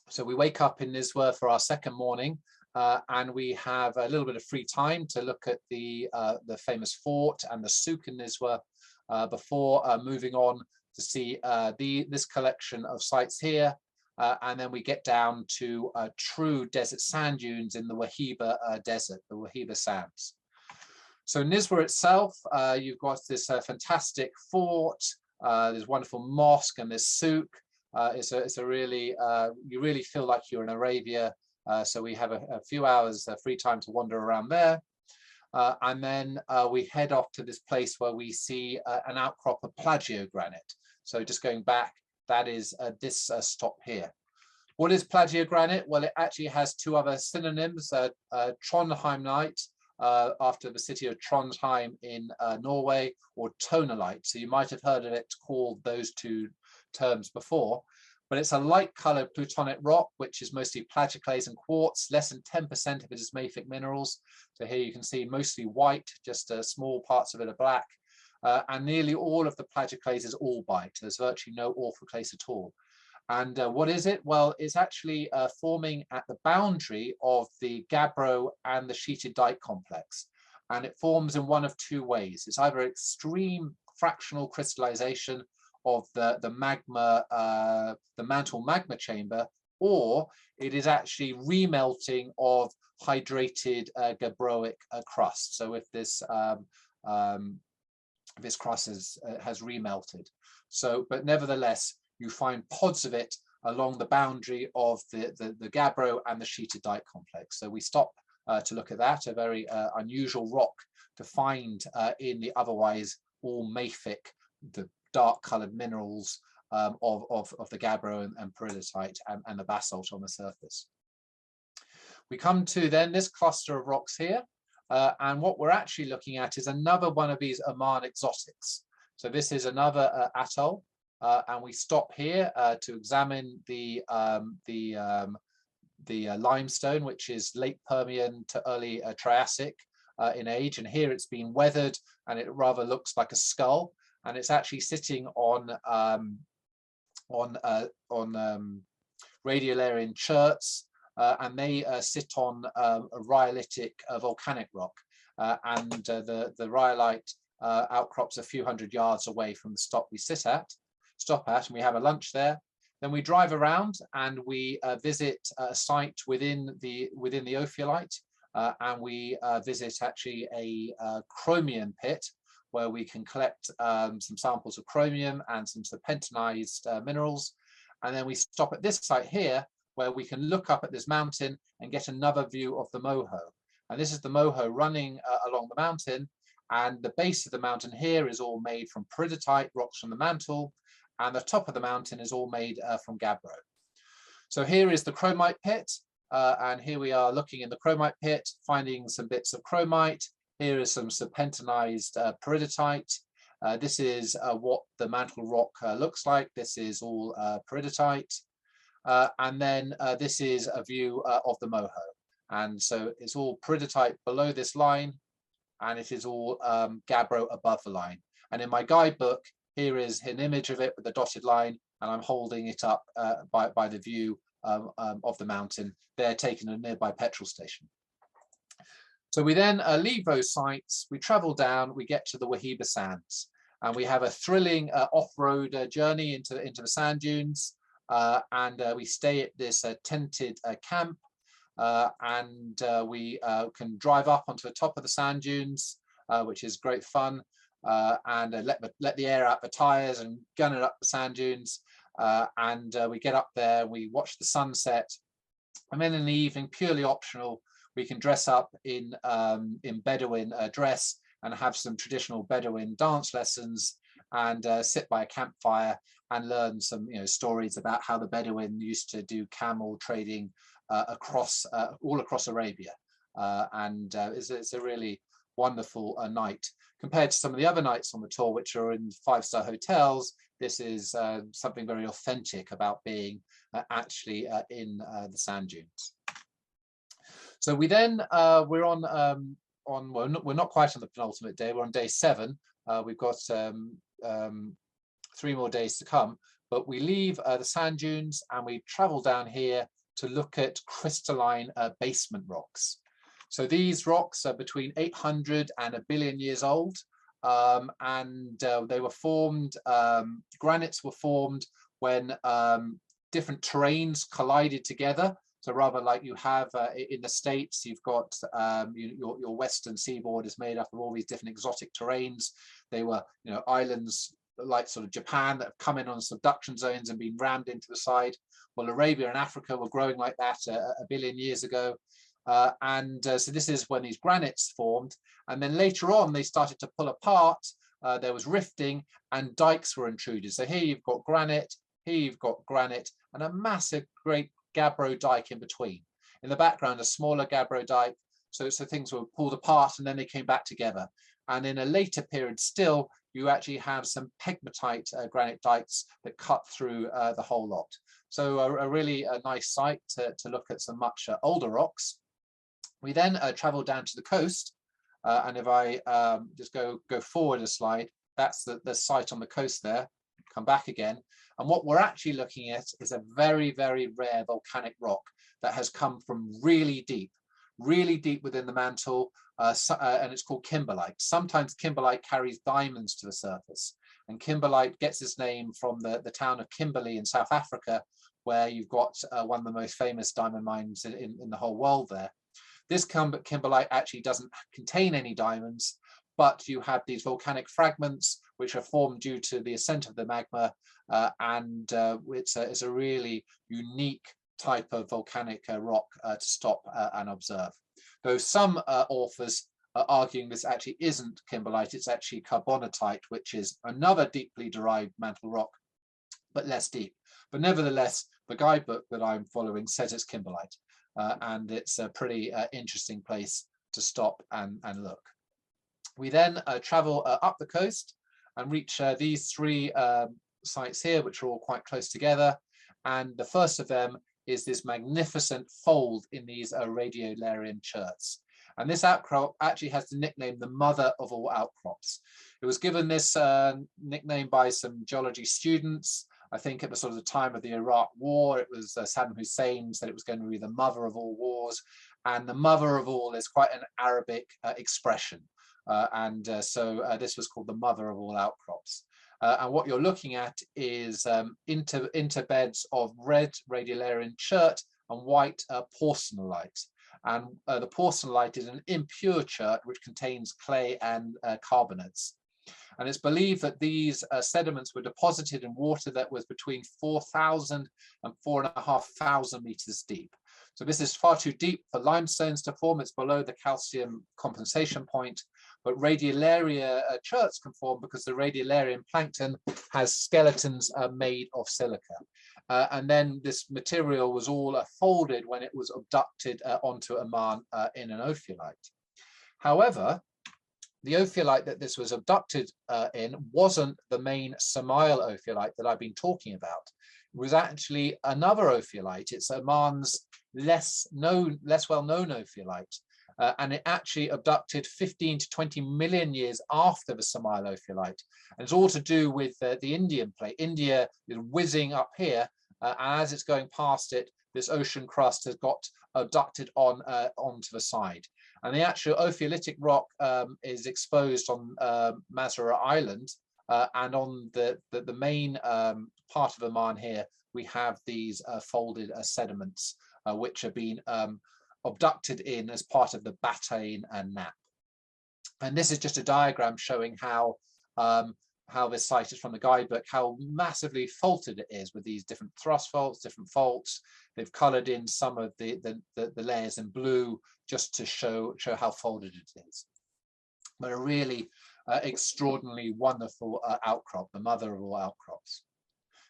so we wake up in Nizwa for our second morning, and we have a little bit of free time to look at the famous fort and the souk in Nizwa before moving on to see this collection of sites here, and then we get down to true desert sand dunes in the Wahiba desert, the Wahiba sands. So Nizwa itself, you've got this fantastic fort, there's wonderful mosque, and this souk. It's a really, you really feel like you're in Arabia. So we have a few hours free time to wander around there. And then we head off to this place where we see an outcrop of Plagio Granite. So just going back, that is this stop here. What is Plagio Granite? Well, it actually has 2 other synonyms, Trondheimite, after the city of Trondheim in Norway, or tonalite. So you might have heard of it called those 2 terms before, but it's a light-colored plutonic rock, which is mostly plagioclase and quartz. Less than 10% of it is mafic minerals. So here you can see mostly white, just small parts of it are black. And nearly all of the plagioclase is albite. There's virtually no orthoclase at all. And what is it? Well, it's actually forming at the boundary of the gabbro and the sheeted dike complex. And it forms in one of 2 ways. It's either extreme fractional crystallization of the magma, the mantle magma chamber, or it is actually remelting of hydrated gabbroic crust. So if this this crust has remelted. So, but nevertheless, you find pods of it along the boundary of the gabbro and the sheeted dike complex. So we stop to look at that, a very unusual rock to find in the otherwise all mafic, the dark colored minerals of the gabbro and peridotite and the basalt on the surface. We come to then this cluster of rocks here, and what we're actually looking at is another one of these Oman exotics. So this is another atoll, and we stop here to examine the limestone, which is late Permian to early Triassic, in age, and here it's been weathered and it rather looks like a skull, and it's actually sitting on radiolarian cherts, and they sit on a rhyolitic volcanic rock, and the rhyolite outcrops a few hundred yards away from the stop at, and we have a lunch there. Then we drive around and we visit a site within the ophiolite, and we visit actually a chromium pit where we can collect some samples of chromium and some serpentinized minerals. And then we stop at this site here where we can look up at this mountain and get another view of the moho. And this is the moho running along the mountain, and the base of the mountain here is all made from peridotite, rocks from the mantle, and the top of the mountain is all made from gabbro. So here is the chromite pit, and here we are looking in the chromite pit, finding some bits of chromite. Here is some serpentinized peridotite. This is what the mantle rock looks like. This is all peridotite. And then this is a view of the moho. And so it's all peridotite below this line, and it is all gabbro above the line. And in my guidebook, here is an image of it with the dotted line, and I'm holding it up by the view of the mountain. They're taken at a nearby petrol station. So we then leave those sites, we travel down, we get to the Wahiba Sands, and we have a thrilling off-road journey into the sand dunes, and we stay at this tented camp, and we can drive up onto the top of the sand dunes, which is great fun, and let the air out the tires and gun it up the sand dunes, and we get up there, we watch the sunset, and then in the evening, purely optional, we can dress up in Bedouin dress and have some traditional Bedouin dance lessons, and sit by a campfire and learn some stories about how the Bedouin used to do camel trading all across Arabia, and it's a really wonderful night. Compared to some of the other nights on the tour, which are in 5-star hotels, this is something very authentic about being actually in the sand dunes. So we then we're we're not quite on the penultimate day. We're on day 7. We've got 3 more days to come, but we leave the sand dunes and we travel down here to look at crystalline basement rocks. So these rocks are between 800 and 1 billion years old, and they were formed, granites were formed when different terrains collided together. So rather like you have in the States, you've got your western seaboard is made up of all these different exotic terrains. They were islands like sort of Japan that have come in on subduction zones and been rammed into the side. Well, Arabia and Africa were growing like that 1 billion years ago. So this is when these granites formed. And then later on, they started to pull apart. There was rifting and dikes were intruded. So here you've got granite, here you've got granite, and a massive, great gabbro dike in between. In the background, a smaller gabbro dike. So things were pulled apart and then they came back together. And in a later period still, you actually have some pegmatite granite dikes that cut through the whole lot. So a really nice site to look at some much older rocks. We then travel down to the coast, and if I just go forward a slide, that's the site on the coast there. Come back again, and what we're actually looking at is a very, very rare volcanic rock that has come from really deep within the mantle, and it's called kimberlite. Sometimes kimberlite carries diamonds to the surface, and kimberlite gets its name from the town of Kimberley in South Africa, where you've got one of the most famous diamond mines in the whole world there. This kimberlite actually doesn't contain any diamonds, but you have these volcanic fragments which are formed due to the ascent of the magma, and it's a really unique type of volcanic rock to stop and observe. Though some authors are arguing this actually isn't kimberlite, it's actually carbonatite, which is another deeply derived mantle rock, but less deep. But nevertheless, the guidebook that I'm following says it's kimberlite. And it's a pretty interesting place to stop and look. We then travel up the coast and reach these 3 sites here, which are all quite close together. And the first of them is this magnificent fold in these radiolarian cherts. And this outcrop actually has the nickname the mother of all outcrops. It was given this nickname by some geology students. I think at the sort of the time of the Iraq War, it was Saddam Hussein said it was going to be the mother of all wars. And the mother of all is quite an Arabic expression. So this was called the mother of all outcrops. And what you're looking at is interbeds of red radiolarian chert and white porcellite. And the porcellite is an impure chert which contains clay and carbonates. And it's believed that these sediments were deposited in water that was between 4,000 and 4,500 meters deep. So this is far too deep for limestones to form. It's below the calcium compensation point. But radiolaria cherts can form because the radiolarian plankton has skeletons made of silica. And then this material was all folded when it was abducted onto Oman in an ophiolite. However, the ophiolite that this was abducted in wasn't the main Samael ophiolite that I've been talking about. It was actually another ophiolite. It's Oman's less well-known ophiolite. And it actually abducted 15 to 20 million years after the Samael ophiolite. And it's all to do with the Indian plate. India is whizzing up here, and as it's going past it, this ocean crust has got abducted onto the side. And the actual ophiolitic rock is exposed on Masra Island, and on the main part of Oman here, we have these folded sediments, which have been abducted in as part of the Bataine nap. And this is just a diagram showing how this site is from the guidebook, how massively faulted it is with these different thrust faults, different faults. They've colored in some of the layers in blue just to show how folded it is. But a really extraordinarily wonderful outcrop, the mother of all outcrops.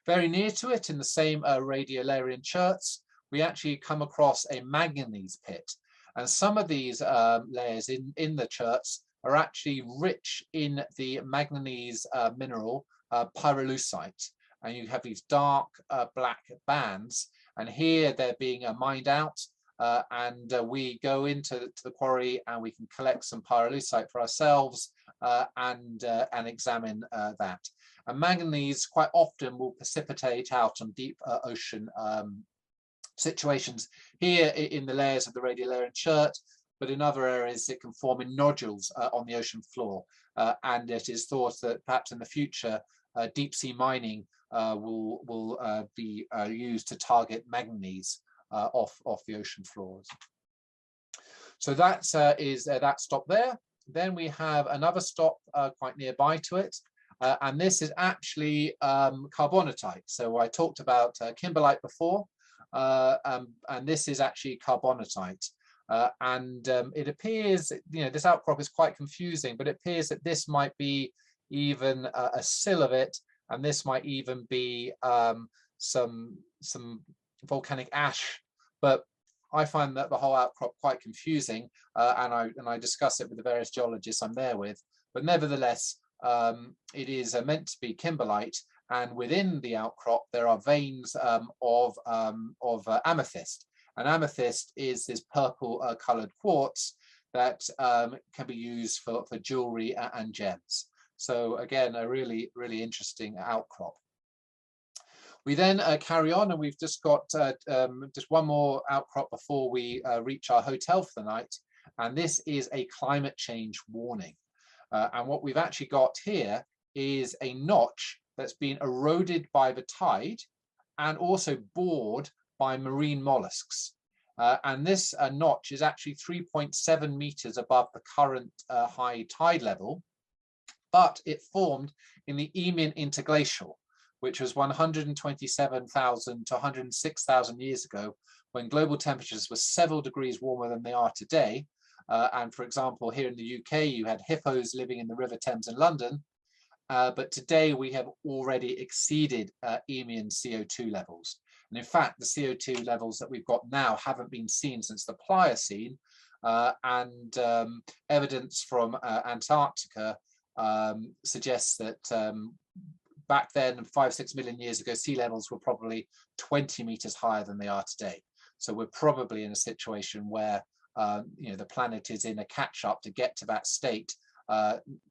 Very near to it, in the same radiolarian cherts, we actually come across a manganese pit. And some of these layers in the cherts are actually rich in the manganese mineral pyrolusite. And you have these dark black bands. And here they're being mined out. And we go into the quarry and we can collect some pyrolusite for ourselves and examine that. And manganese quite often will precipitate out on deep ocean situations, here in the layers of the radiolarian chert, but in other areas it can form in nodules on the ocean floor. And it is thought that perhaps in the future deep sea mining will be used to target manganese off the ocean floors. So that is that stop there. Then we have another stop quite nearby to it. And this is actually carbonatite. So I talked about kimberlite before. And this is actually carbonatite. It appears, this outcrop is quite confusing, but it appears that this might be even a sill of it, and this might even be some volcanic ash. But I find that the whole outcrop quite confusing, and I discuss it with the various geologists I'm there with. But nevertheless, it is meant to be kimberlite. And within the outcrop, there are veins of amethyst. And amethyst is this purple colored quartz that can be used for jewelry and gems. So again, a really, really interesting outcrop. We then carry on, and we've just got just one more outcrop before we reach our hotel for the night. And this is a climate change warning. And what we've actually got here is a notch that's been eroded by the tide and also bored by marine mollusks. And this notch is actually 3.7 meters above the current high tide level, but it formed in the Eemian interglacial, which was 127,000 to 106,000 years ago, when global temperatures were several degrees warmer than they are today. And for example, here in the UK, you had hippos living in the River Thames in London. But today we have already exceeded Eemian CO2 levels. And in fact, the CO2 levels that we've got now haven't been seen since the Pliocene. Evidence from Antarctica suggests that back then, 5-6 million years ago, sea levels were probably 20 meters higher than they are today. So we're probably in a situation where the planet is in a catch up to get to that state,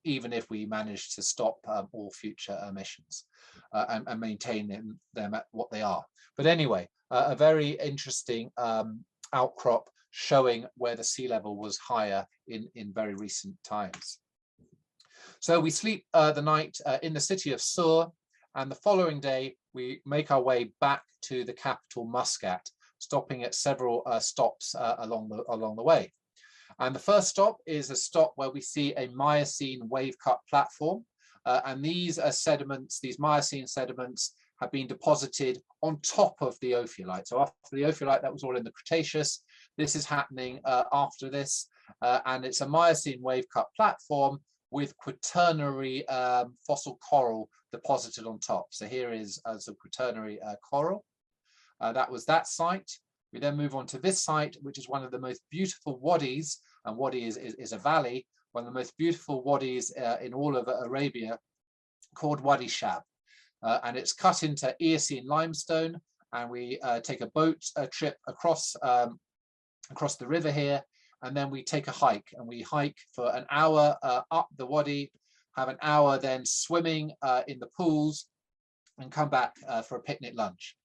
even if we manage to stop all future emissions and maintain them at what they are. But anyway, a very interesting outcrop showing where the sea level was higher in very recent times. So we sleep the night in the city of Sur, and the following day we make our way back to the capital Muscat, stopping at several stops along the way. And the first stop is a stop where we see a Miocene wave-cut platform, and these sediments, these Miocene sediments, have been deposited on top of the ophiolite. So after the ophiolite, that was all in the Cretaceous. This is happening after this, and it's a Miocene wave-cut platform with quaternary fossil coral deposited on top. So here is some quaternary coral. That was that site. We then move on to this site, which is one of the most beautiful wadis, and wadi is a valley, one of the most beautiful wadis in all of Arabia, called Wadi Shab. And it's cut into Eocene limestone, and we take a boat trip across the river here, and then we take a hike, and we hike for an hour up the wadi, have an hour then swimming in the pools, and come back for a picnic lunch.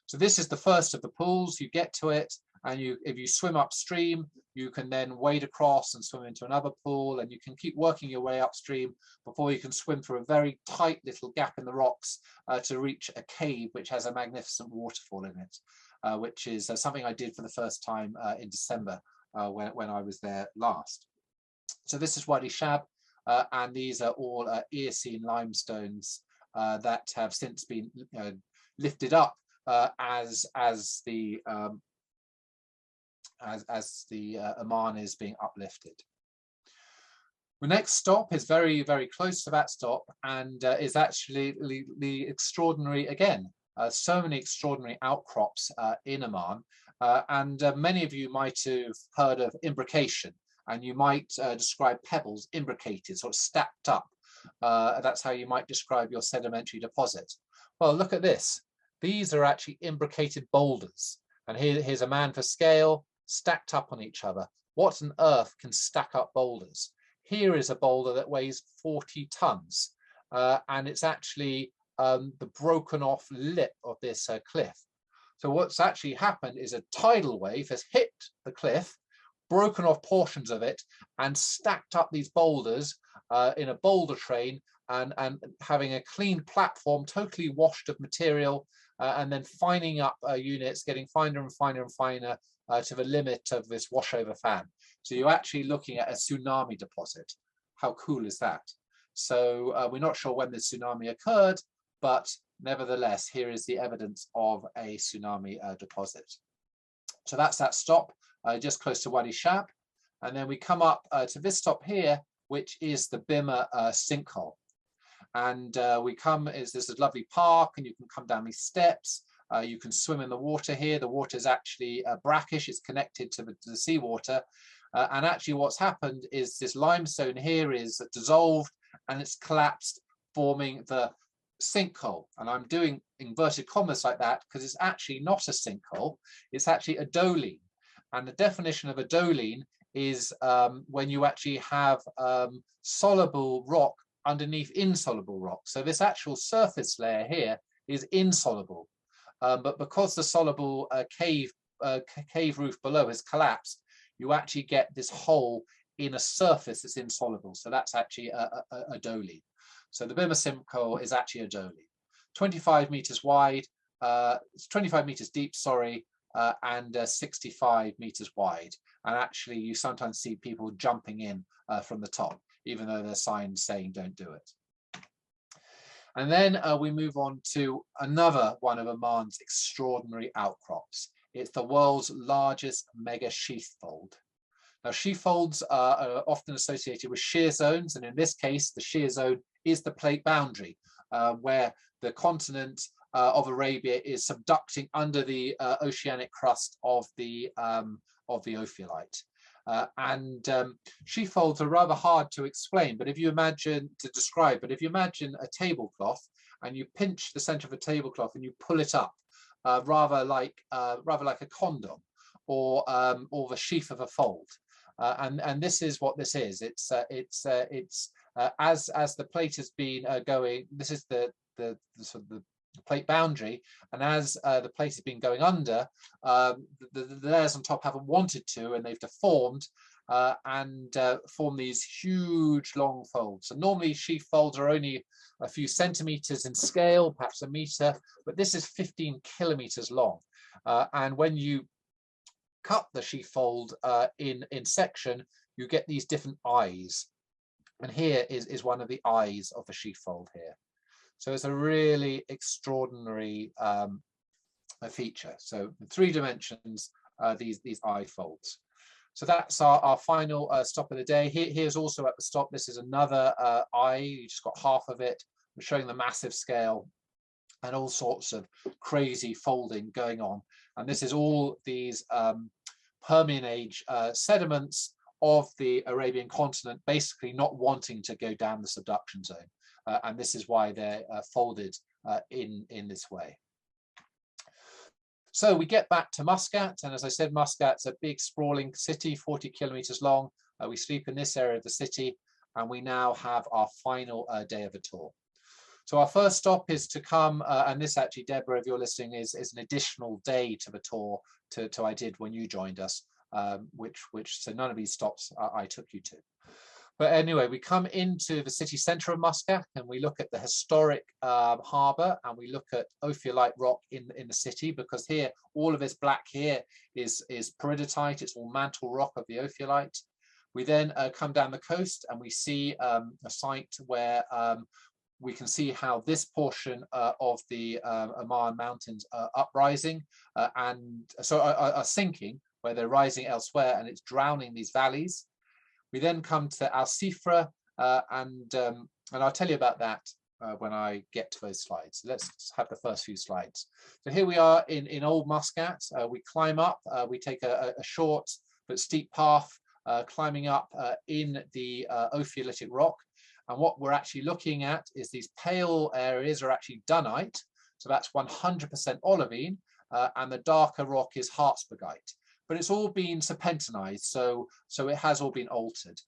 So this is the first of the pools. You get to it, and if you swim upstream, you can then wade across and swim into another pool, and you can keep working your way upstream before you can swim through a very tight little gap in the rocks to reach a cave which has a magnificent waterfall in it, which is something I did for the first time in December when I was there last. So this is Wadi Shab, and these are all Eocene limestones that have since been lifted up as the Oman is being uplifted. The next stop is very, very close to that stop, and is actually the extraordinary, again, so many extraordinary outcrops in Oman, and many of you might have heard of imbrication, and you might describe pebbles imbricated, sort of stacked up. That's how you might describe your sedimentary deposit. Well, look at this. These are actually imbricated boulders, and here's a man for scale stacked up on each other. What on earth can stack up boulders? Here is a boulder that weighs 40 tons, and it's actually the broken off lip of this cliff. So what's actually happened is a tidal wave has hit the cliff, broken off portions of it, and stacked up these boulders in a boulder train, and having a clean platform totally washed of material, and then fining up units, getting finer and finer and finer to the limit of this washover fan. So you're actually looking at a tsunami deposit. How cool is that? So we're not sure when the tsunami occurred, but nevertheless, here is the evidence of a tsunami deposit. So that's that stop, just close to Wadi Shab. And then we come up to this stop here, which is the Bima sinkhole. And there's a lovely park, and you can come down these steps. You can swim in the water here. The water is actually brackish. It's connected to the seawater. And actually what's happened is this limestone here is dissolved, and it's collapsed, forming the sinkhole. And I'm doing inverted commas like that because it's actually not a sinkhole. It's actually a doline. And the definition of a doline is when you actually have soluble rock underneath insoluble rock. So this actual surface layer here is insoluble, but because the soluble cave roof below has collapsed, you actually get this hole in a surface that's insoluble. So that's actually a doline. So the Bima sinkhole is actually a doline, 25 meters wide, 25 meters deep, sorry, and 65 meters wide. And actually you sometimes see people jumping in from the top, even though there's signs saying don't do it. And then we move on to another one of Oman's extraordinary outcrops. It's the world's largest mega sheath fold. Now, sheath folds are often associated with shear zones, and in this case, the shear zone is the plate boundary, where the continent of Arabia is subducting under the oceanic crust of the ophiolite. Sheath folds are rather hard to explain, but if you imagine if you imagine a tablecloth and you pinch the center of a tablecloth and you pull it up, rather like a condom, or the sheath of a fold. And this is what this is. It's as the plate has been going. This is the sort of the plate boundary, and as the plate has been going under, the layers on top haven't wanted to, and they've deformed and form these huge long folds. So normally sheath folds are only a few centimeters in scale, perhaps a meter, but this is 15 kilometers long. And when you cut the sheath fold in section, you get these different eyes. And here is one of the eyes of the sheath fold here. So it's a really extraordinary feature. So in 3 dimensions, these eye folds. So that's our final stop of the day. Here's also at the stop. This is another eye. You just got half of it. We're showing the massive scale and all sorts of crazy folding going on. And this is all these Permian age sediments of the Arabian continent, basically not wanting to go down the subduction zone. And this is why they're folded in this way. So we get back to Muscat, and as I said, Muscat's a big sprawling city, 40 kilometers long. We sleep in this area of the city, and we now have our final day of the tour. So our first stop is to come, and this actually, Deborah, if you're listening, is an additional day to the tour to I did when you joined us, so none of these stops I took you to. But anyway, we come into the city centre of Muscat, and we look at the historic harbour, and we look at ophiolite rock in the city, because here, all of this black here is peridotite. It's all mantle rock of the ophiolite. We then come down the coast, and we see a site where we can see how this portion of the Oman Mountains are uprising are sinking, where they're rising elsewhere, and it's drowning these valleys. We then come to Alcifra, and I'll tell you about that when I get to those slides. Let's have the first few slides. So here we are in Old Muscat. We climb up, we take a short but steep path climbing up in the ophiolitic rock. And what we're actually looking at is these pale areas are actually dunite. So that's 100% olivine, and the darker rock is hartsbergite. But it's all been serpentinized, so it has all been altered.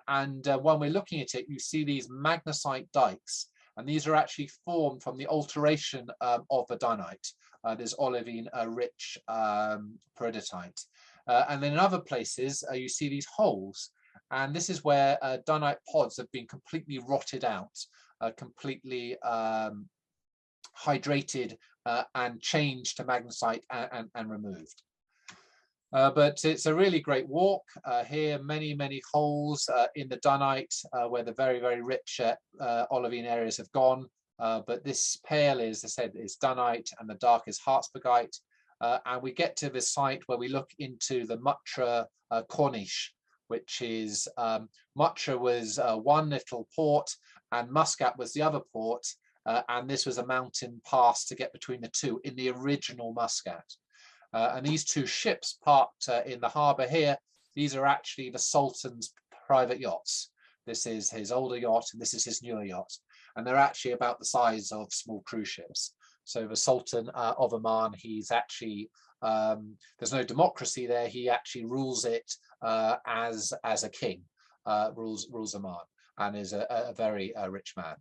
And when we're looking at it, you see these magnesite dikes, and these are actually formed from the alteration of the dunite. There's olivine rich peridotite. And then in other places, you see these holes. And this is where dunite pods have been completely rotted out, completely hydrated and changed to magnesite and removed. But it's a really great walk. Here, many holes in the dunite where the very, very rich olivine areas have gone. But this pale is, as I said, is dunite, and the dark is hartsbergite. And we get to the site where we look into the Mutra Corniche, which is Mutra was one little port, and Muscat was the other port. And this was a mountain pass to get between the two in the original Muscat. And these two ships parked in the harbour here, these are actually the Sultan's private yachts. This is his older yacht, and this is his newer yacht. And they're actually about the size of small cruise ships. So the Sultan of Oman, he's actually, there's no democracy there. He actually rules it as a king, rules Oman, and is a very rich man.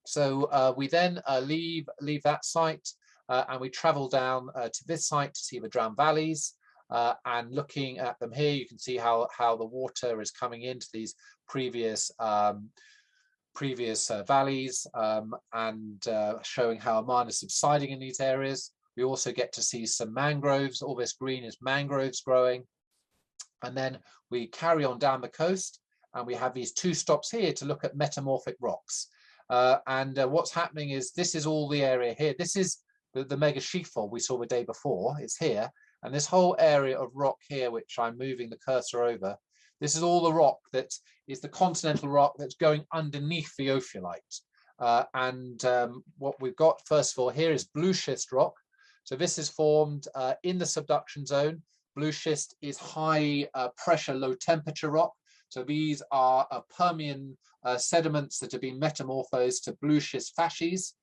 So we then leave that site. And we travel down to this site to see the drowned valleys, and looking at them here, you can see how the water is coming into these previous valleys, and showing how Oman is subsiding in these areas. We also get to see some mangroves. All this green is mangroves growing. And then we carry on down the coast, and we have these 2 stops here to look at metamorphic rocks. And what's happening is this is all the area here. This is the mega sheath fold we saw the day before. It's here, and this whole area of rock here, which I'm moving the cursor over, this is all the rock that is the continental rock that's going underneath the ophiolite. What we've got first of all here is blue schist rock. So this is formed in the subduction zone. Blue schist is high pressure, low temperature rock. So these are Permian sediments that have been metamorphosed to blue schist facies.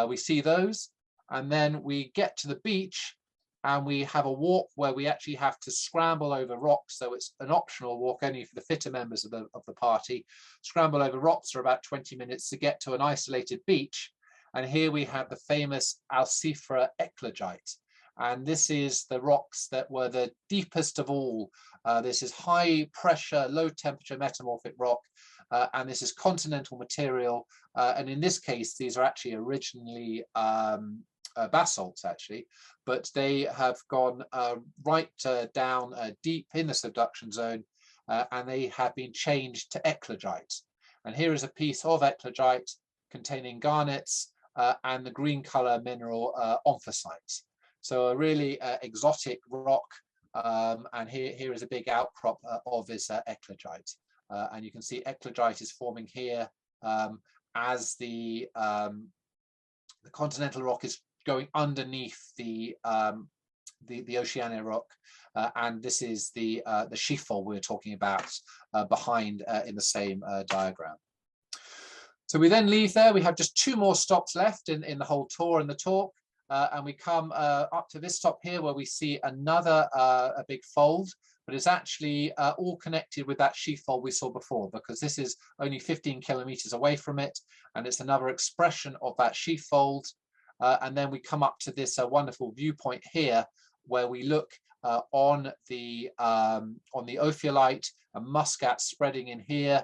We see those. And then we get to the beach, and we have a walk where we actually have to scramble over rocks. So it's an optional walk only for the fitter members of the party. Scramble over rocks for about 20 minutes to get to an isolated beach. And here we have the famous Alcifra Eclegite. And this is the rocks that were the deepest of all. This is high pressure, low temperature metamorphic rock. And this is continental material. And in this case, these are actually originally basalts, actually, but they have gone right down deep in the subduction zone, and they have been changed to eclogite. And here is a piece of eclogite containing garnets and the green color mineral amphibolites. So a really exotic rock, and here is a big outcrop of this eclogite. And you can see eclogite is forming here as the continental rock is going underneath the oceanic rock, and this is the sheath fold we were talking about behind in the same diagram. So we then leave there. We have just 2 more stops left in the whole tour and the talk, and we come up to this stop here where we see another a big fold, but it's actually all connected with that sheath fold we saw before, because this is only 15 kilometers away from it, and it's another expression of that sheath fold. And then we come up to this wonderful viewpoint here, where we look on the ophiolite and muscat spreading in here,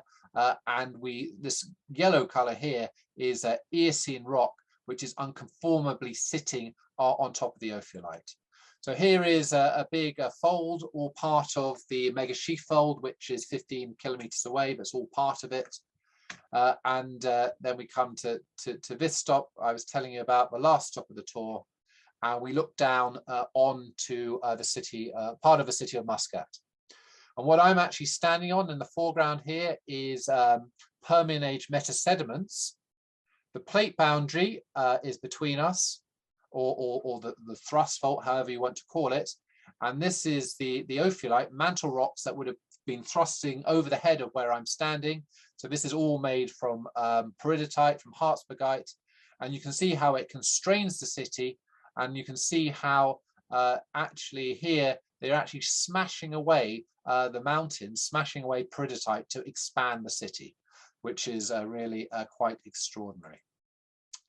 and this yellow color here is Eocene rock, which is unconformably sitting on top of the ophiolite. So here is a big fold, all part of the mega sheath fold, which is 15 kilometers away, but it's all part of it. And then we come to this stop I was telling you about, the last stop of the tour, and we look down onto the city, part of the city of Muscat. And what I'm actually standing on in the foreground here is Permian age metasediments. The plate boundary is between us, or the thrust fault, however you want to call it. And this is the ophiolite mantle rocks that would have been thrusting over the head of where I'm standing. So this is all made from peridotite, from Harzbergite, and you can see how it constrains the city, and you can see how actually here they're actually smashing away the mountains, smashing away peridotite to expand the city, which is really quite extraordinary.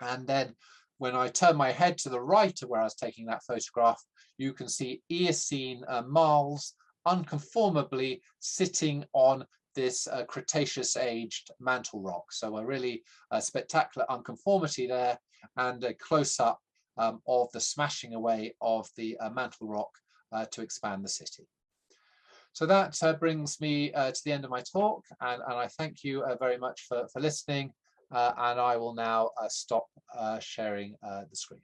And then when I turn my head to the right of where I was taking that photograph, you can see Eocene marls unconformably sitting on this Cretaceous aged mantle rock. So a really spectacular unconformity there, and a close-up of the smashing away of the mantle rock to expand the city. So that brings me to the end of my talk, and I thank you very much for listening, and I will now stop sharing the screen.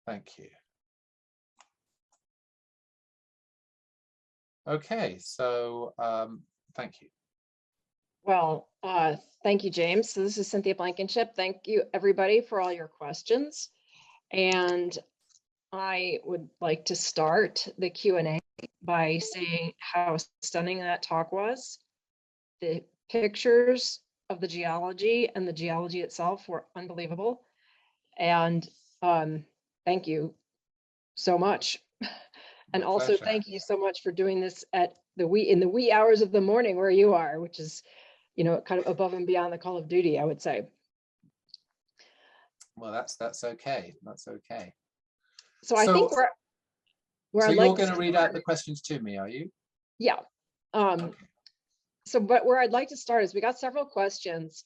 Thank you. Okay, so thank you. Well, thank you, James. So this is Cynthia Blankenship. Thank you, everybody, for all your questions. And I would like to start the Q&A by saying how stunning that talk was. The pictures of the geology and the geology itself were unbelievable. And thank you so much. And also Pleasure. thank you so much for doing this at in the wee hours of the morning where you are, which is, you know, kind of above and beyond the call of duty, I would say. Well, that's okay. That's okay. So I think where so I'd you're like going to read out the questions to me, are you? Yeah. Okay. So, but where I'd like to start is we got several questions.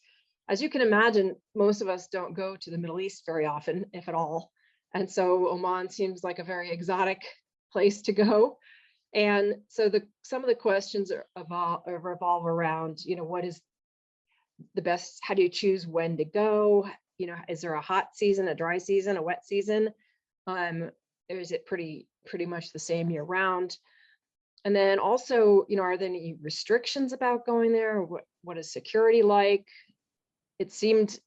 As you can imagine, most of us don't go to the Middle East very often, if at all. And so Oman seems like a very exotic place to go. And so some of the questions revolve around, you know, what is the best, how do you choose when to go? You know, is there a hot season, a dry season, a wet season? Or is it pretty much the same year round? And then also, you know, are there any restrictions about going there? What is security like? It seemed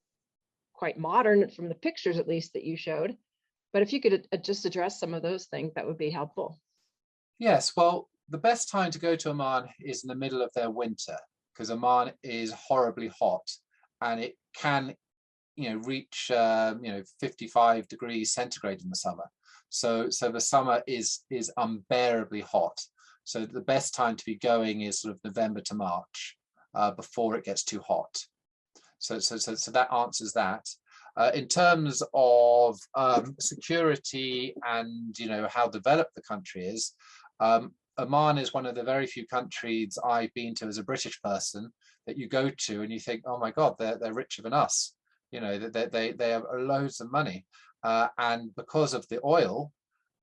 quite modern from the pictures, at least, that you showed. But if you could just address some of those things, that would be helpful. Yes, well, the best time to go to Oman is in the middle of their winter, because Oman is horribly hot, and it can reach 55 degrees centigrade in the summer. So the summer is unbearably hot. So the best time to be going is sort of November to March, before it gets too hot. So that answers that. In terms of security and how developed the country is, Oman is one of the very few countries I've been to as a British person that you go to and you think, oh my God, they're richer than us. They have loads of money, and because of the oil,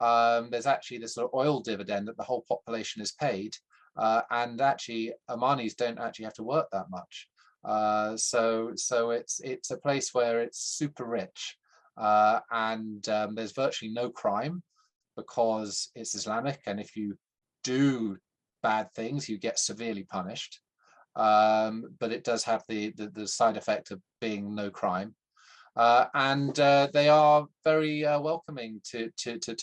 there's actually this sort of oil dividend that the whole population is paid, and actually Omanis don't actually have to work that much. So it's a place where it's super rich, and there's virtually no crime because it's Islamic, and if you do bad things, you get severely punished. But it does have the side effect of being no crime, and they are very welcoming to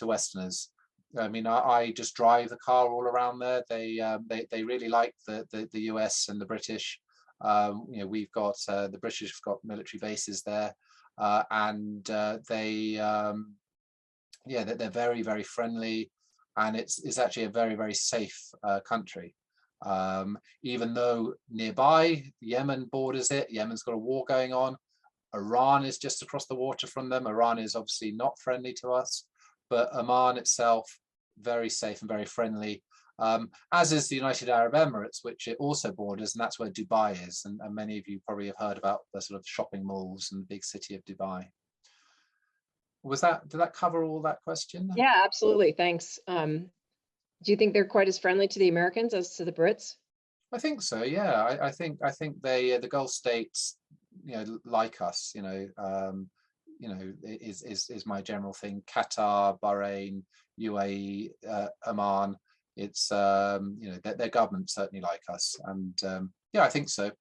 Westerners. I mean, I just drive the car all around there. They really like the US and the British. We've got the British have got military bases there, and they're very, very friendly, and it's actually a very, very safe country. Even though nearby Yemen borders it, Yemen's got a war going on. Iran is just across the water from them. Iran is obviously not friendly to us, but Oman itself, very safe and very friendly, as is the United Arab Emirates, which it also borders, and that's where Dubai is. And many of you probably have heard about the sort of shopping malls and the big city of Dubai. Did that cover all that question? Yeah, absolutely. Thanks. Do you think they're quite as friendly to the Americans as to the Brits? I think so. Yeah, I think they the Gulf states, like us. Is my general thing. Qatar, Bahrain, UAE, Oman. It's their government certainly like us, and yeah, I think so.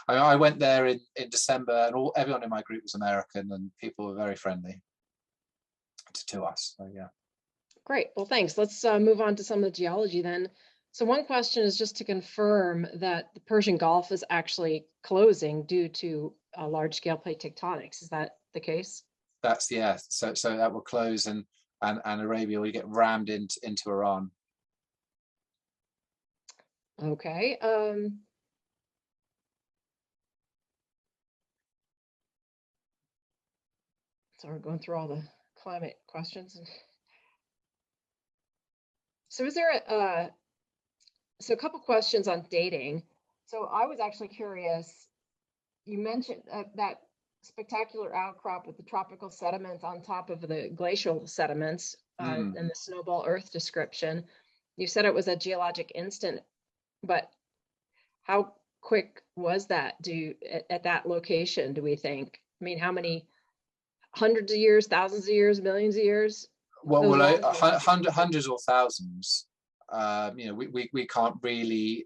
I went there in December, and everyone in my group was American, and people were very friendly to us. So yeah. Great. Well, thanks. Let's move on to some of the geology then. So one question is just to confirm that the Persian Gulf is actually closing due to large-scale plate tectonics. Is that the case? That's yeah. So that will close, and Arabia will get rammed into Iran. Okay. So we're going through all the climate questions. So is there so a couple questions on dating. So I was actually curious, you mentioned that spectacular outcrop with the tropical sediments on top of the glacial sediments and the snowball earth description. You said it was a geologic instant, but how quick was that at that location, do we think? I mean, how many hundreds of years, thousands of years, millions of years? Well, hundreds or thousands. We can't really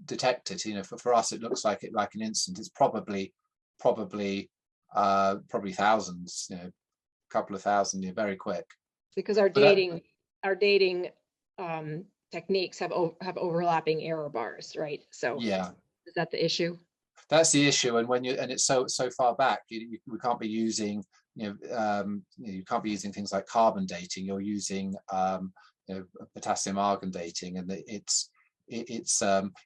detect it. For us, it looks like an instant. It's probably thousands. A couple of thousand. Very quick. Because our dating techniques have overlapping error bars, right? So yeah, is that the issue? That's the issue. And it's so far back, we can't be using. You can't be using things like carbon dating. You're using potassium argon dating, and it's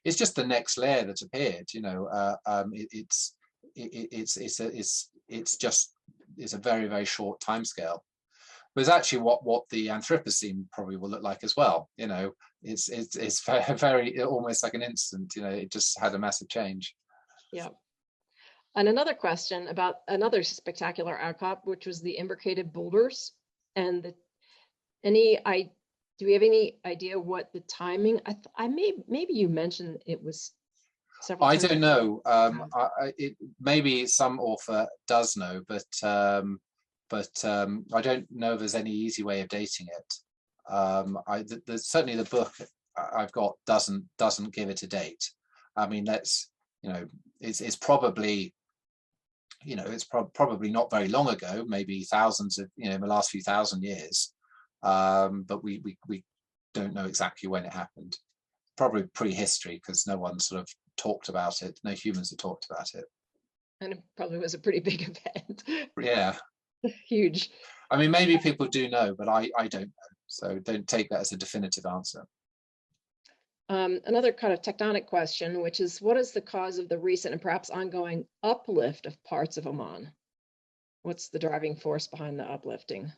just the next layer that appeared. It's a very, very short time scale. But it's actually what the Anthropocene probably will look like as well. It's very, very almost like an instant. It just had a massive change. Yeah. And another question about another spectacular outcrop, which was the Imbricated Boulders. And do we have any idea what the timing? Maybe you mentioned it was several. I don't know. Maybe some author does know, but I don't know if there's any easy way of dating it. Certainly the book I've got doesn't give it a date. I mean, it's probably. It's probably not very long ago, maybe thousands of, the last few thousand years, but we don't know exactly when it happened. Probably prehistory, because no one sort of talked about it. No humans have talked about it. And it probably was a pretty big event. Yeah. Huge. I mean, maybe people do know, but I don't know. So don't take that as a definitive answer. Another kind of tectonic question, which is, what is the cause of the recent and perhaps ongoing uplift of parts of Oman? What's the driving force behind the uplifting?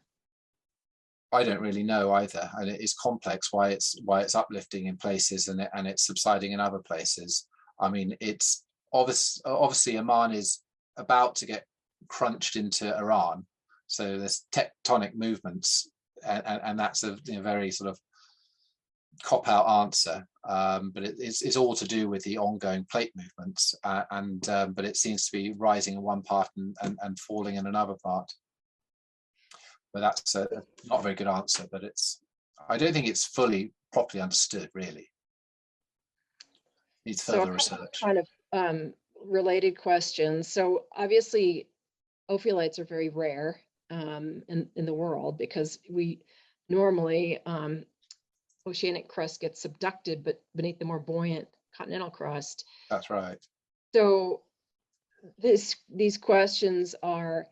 I don't really know either, and it is complex why it's uplifting in places and it's subsiding in other places. I mean, it's obviously Oman is about to get crunched into Iran, so there's tectonic movements, and that's a very sort of cop-out answer, but it's all to do with the ongoing plate movements, but it seems to be rising in one part and falling in another part. But that's not a very good answer, but I don't think it's fully properly understood, really. Needs further research. Kind of related questions. So obviously ophiolites are very rare in the world, because we normally oceanic crust gets subducted, but beneath the more buoyant continental crust. That's right. So these questions are,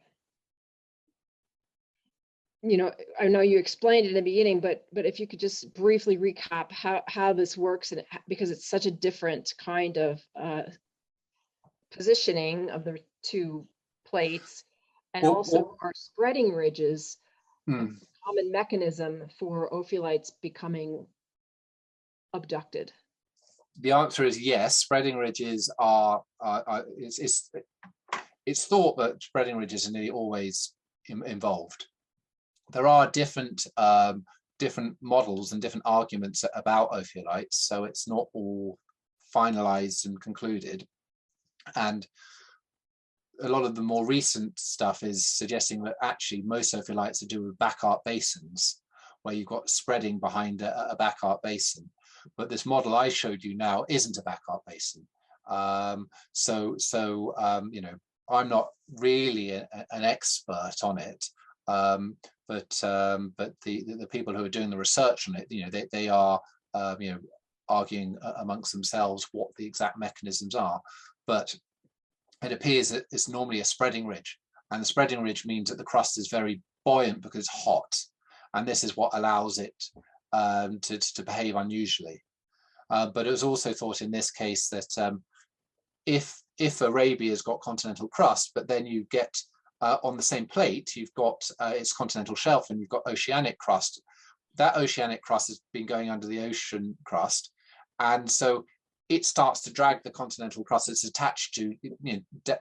I know you explained it in the beginning, but if you could just briefly recap how this works, and because it's such a different kind of positioning of the two plates, and also our spreading ridges, a common mechanism for ophiolites becoming abducted. The answer is yes. Spreading ridges are it's thought that spreading ridges are nearly always involved. There are different models and different arguments about ophiolites, so it's not all finalized and concluded. And a lot of the more recent stuff is suggesting that actually most ophiolites are to do with back arc basins, where you've got spreading behind a back arc basin. But this model I showed you now isn't a back arc basin. I'm not really an expert on it. But the people who are doing the research on it, they are arguing amongst themselves what the exact mechanisms are. But it appears that it's normally a spreading ridge, and the spreading ridge means that the crust is very buoyant because it's hot, and this is what allows it to behave unusually. But it was also thought in this case that if Arabia's got continental crust, but then you get on the same plate, you've got its continental shelf and you've got oceanic crust. That oceanic crust has been going under the ocean crust. And so it starts to drag the continental crust that's attached to,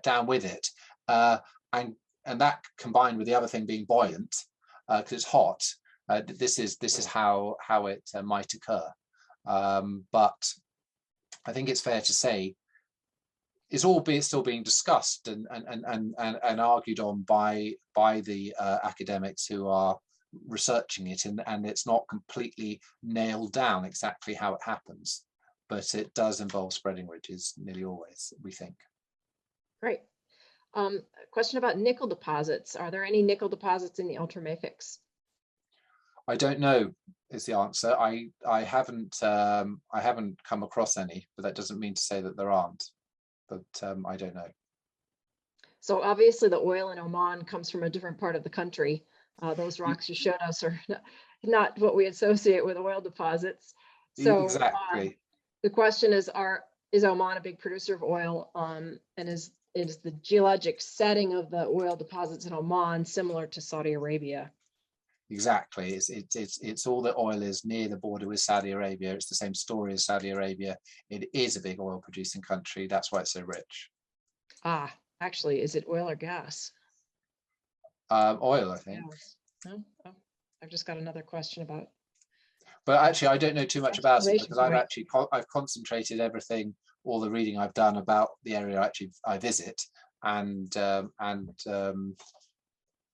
down with it. And that combined with the other thing being buoyant, because it's hot, this is how it might occur. But I think it's fair to say is all still being discussed and argued on by the academics who are researching it, and it's not completely nailed down exactly how it happens, but it does involve spreading ridges nearly always, we think. Great. Question about nickel deposits. Are there any nickel deposits in the ultramafics? I don't know is the answer. I haven't come across any, but that doesn't mean to say that there aren't. But I don't know. So obviously the oil in Oman comes from a different part of the country. Those rocks you showed us are not what we associate with oil deposits. So exactly. The question is Oman a big producer of oil? And is the geologic setting of the oil deposits in Oman similar to Saudi Arabia? Exactly. It's all the oil is near the border with Saudi Arabia. It's the same story as Saudi Arabia. It is a big oil producing country. That's why it's so rich. Actually, is it oil or gas? Oil, I think. No? Oh, I've just got another question about. But actually, I don't know too much about it because I've concentrated everything, all the reading I've done about the area I visit, and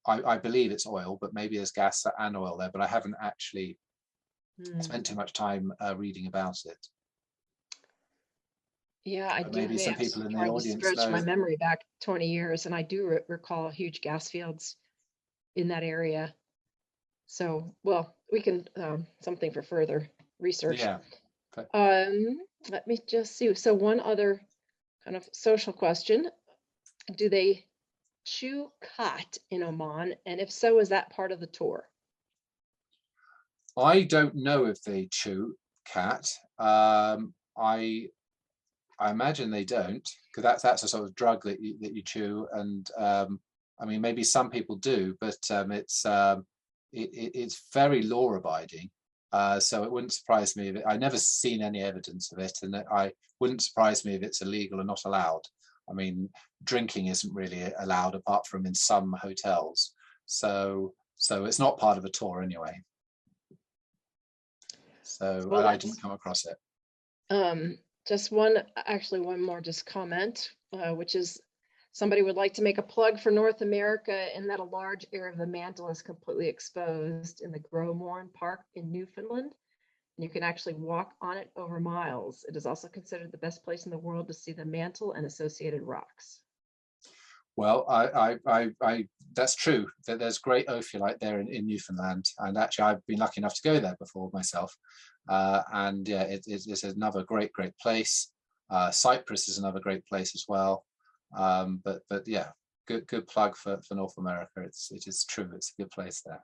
I believe it's oil, but maybe there's gas and oil there, but I haven't actually spent too much time reading about it. Yeah, I do. Maybe some people in the audience stretch my memory back 20 years, and I do recall huge gas fields in that area. So, well, we can something for further research. Yeah. Let me just see. So one other kind of social question. Do they chew khat in Oman? And if so, is that part of the tour? I don't know if they chew cat. I imagine they don't, because that's a sort of drug that you chew, and I mean maybe some people do, but it's very law abiding. So it wouldn't surprise me if I never seen any evidence of it, and I wouldn't surprise me if it's illegal or not allowed. I mean, drinking isn't really allowed apart from in some hotels. So it's not part of a tour anyway. So Well, I didn't come across it. Just one more just comment, which is somebody would like to make a plug for North America in that a large area of the mantle is completely exposed in the Gromorn Park in Newfoundland. And you can actually walk on it over miles. It is also considered the best place in the world to see the mantle and associated rocks. Well, that's true. There's great ophiolite there in Newfoundland, and actually I've been lucky enough to go there before myself. And yeah, it's another great place. Cyprus is another great place as well. But yeah, good plug for North America. It is true. It's a good place there,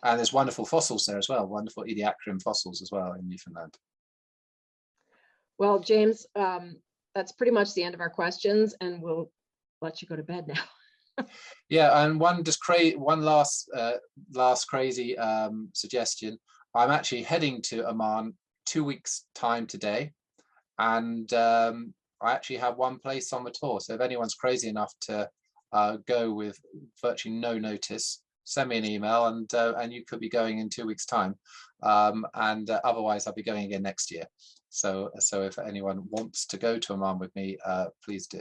and there's wonderful fossils there as well. Wonderful Ediacaran fossils as well in Newfoundland. Well, James, that's pretty much the end of our questions, and we'll let you go to bed now. Yeah, and one last crazy suggestion. I'm actually heading to Oman 2 weeks time today, and I actually have one place on the tour. So if anyone's crazy enough to go with virtually no notice, send me an email, and you could be going in 2 weeks time. And otherwise I'll be going again next year. So if anyone wants to go to Oman with me, please do.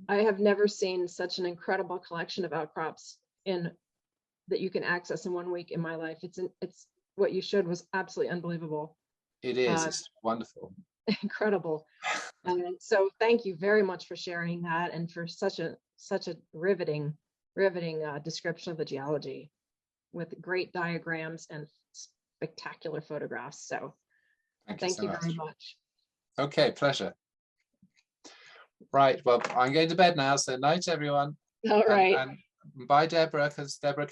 I have never seen such an incredible collection of outcrops that you can access in 1 week in my life. It's what you showed was absolutely unbelievable. It is. It's wonderful. Incredible. So thank you very much for sharing that and for such a riveting description of the geology with great diagrams and spectacular photographs. So thank you very much. Okay, pleasure. Right, well, I'm going to bed now, so night everyone. All right. And bye, Deborah, because Deborah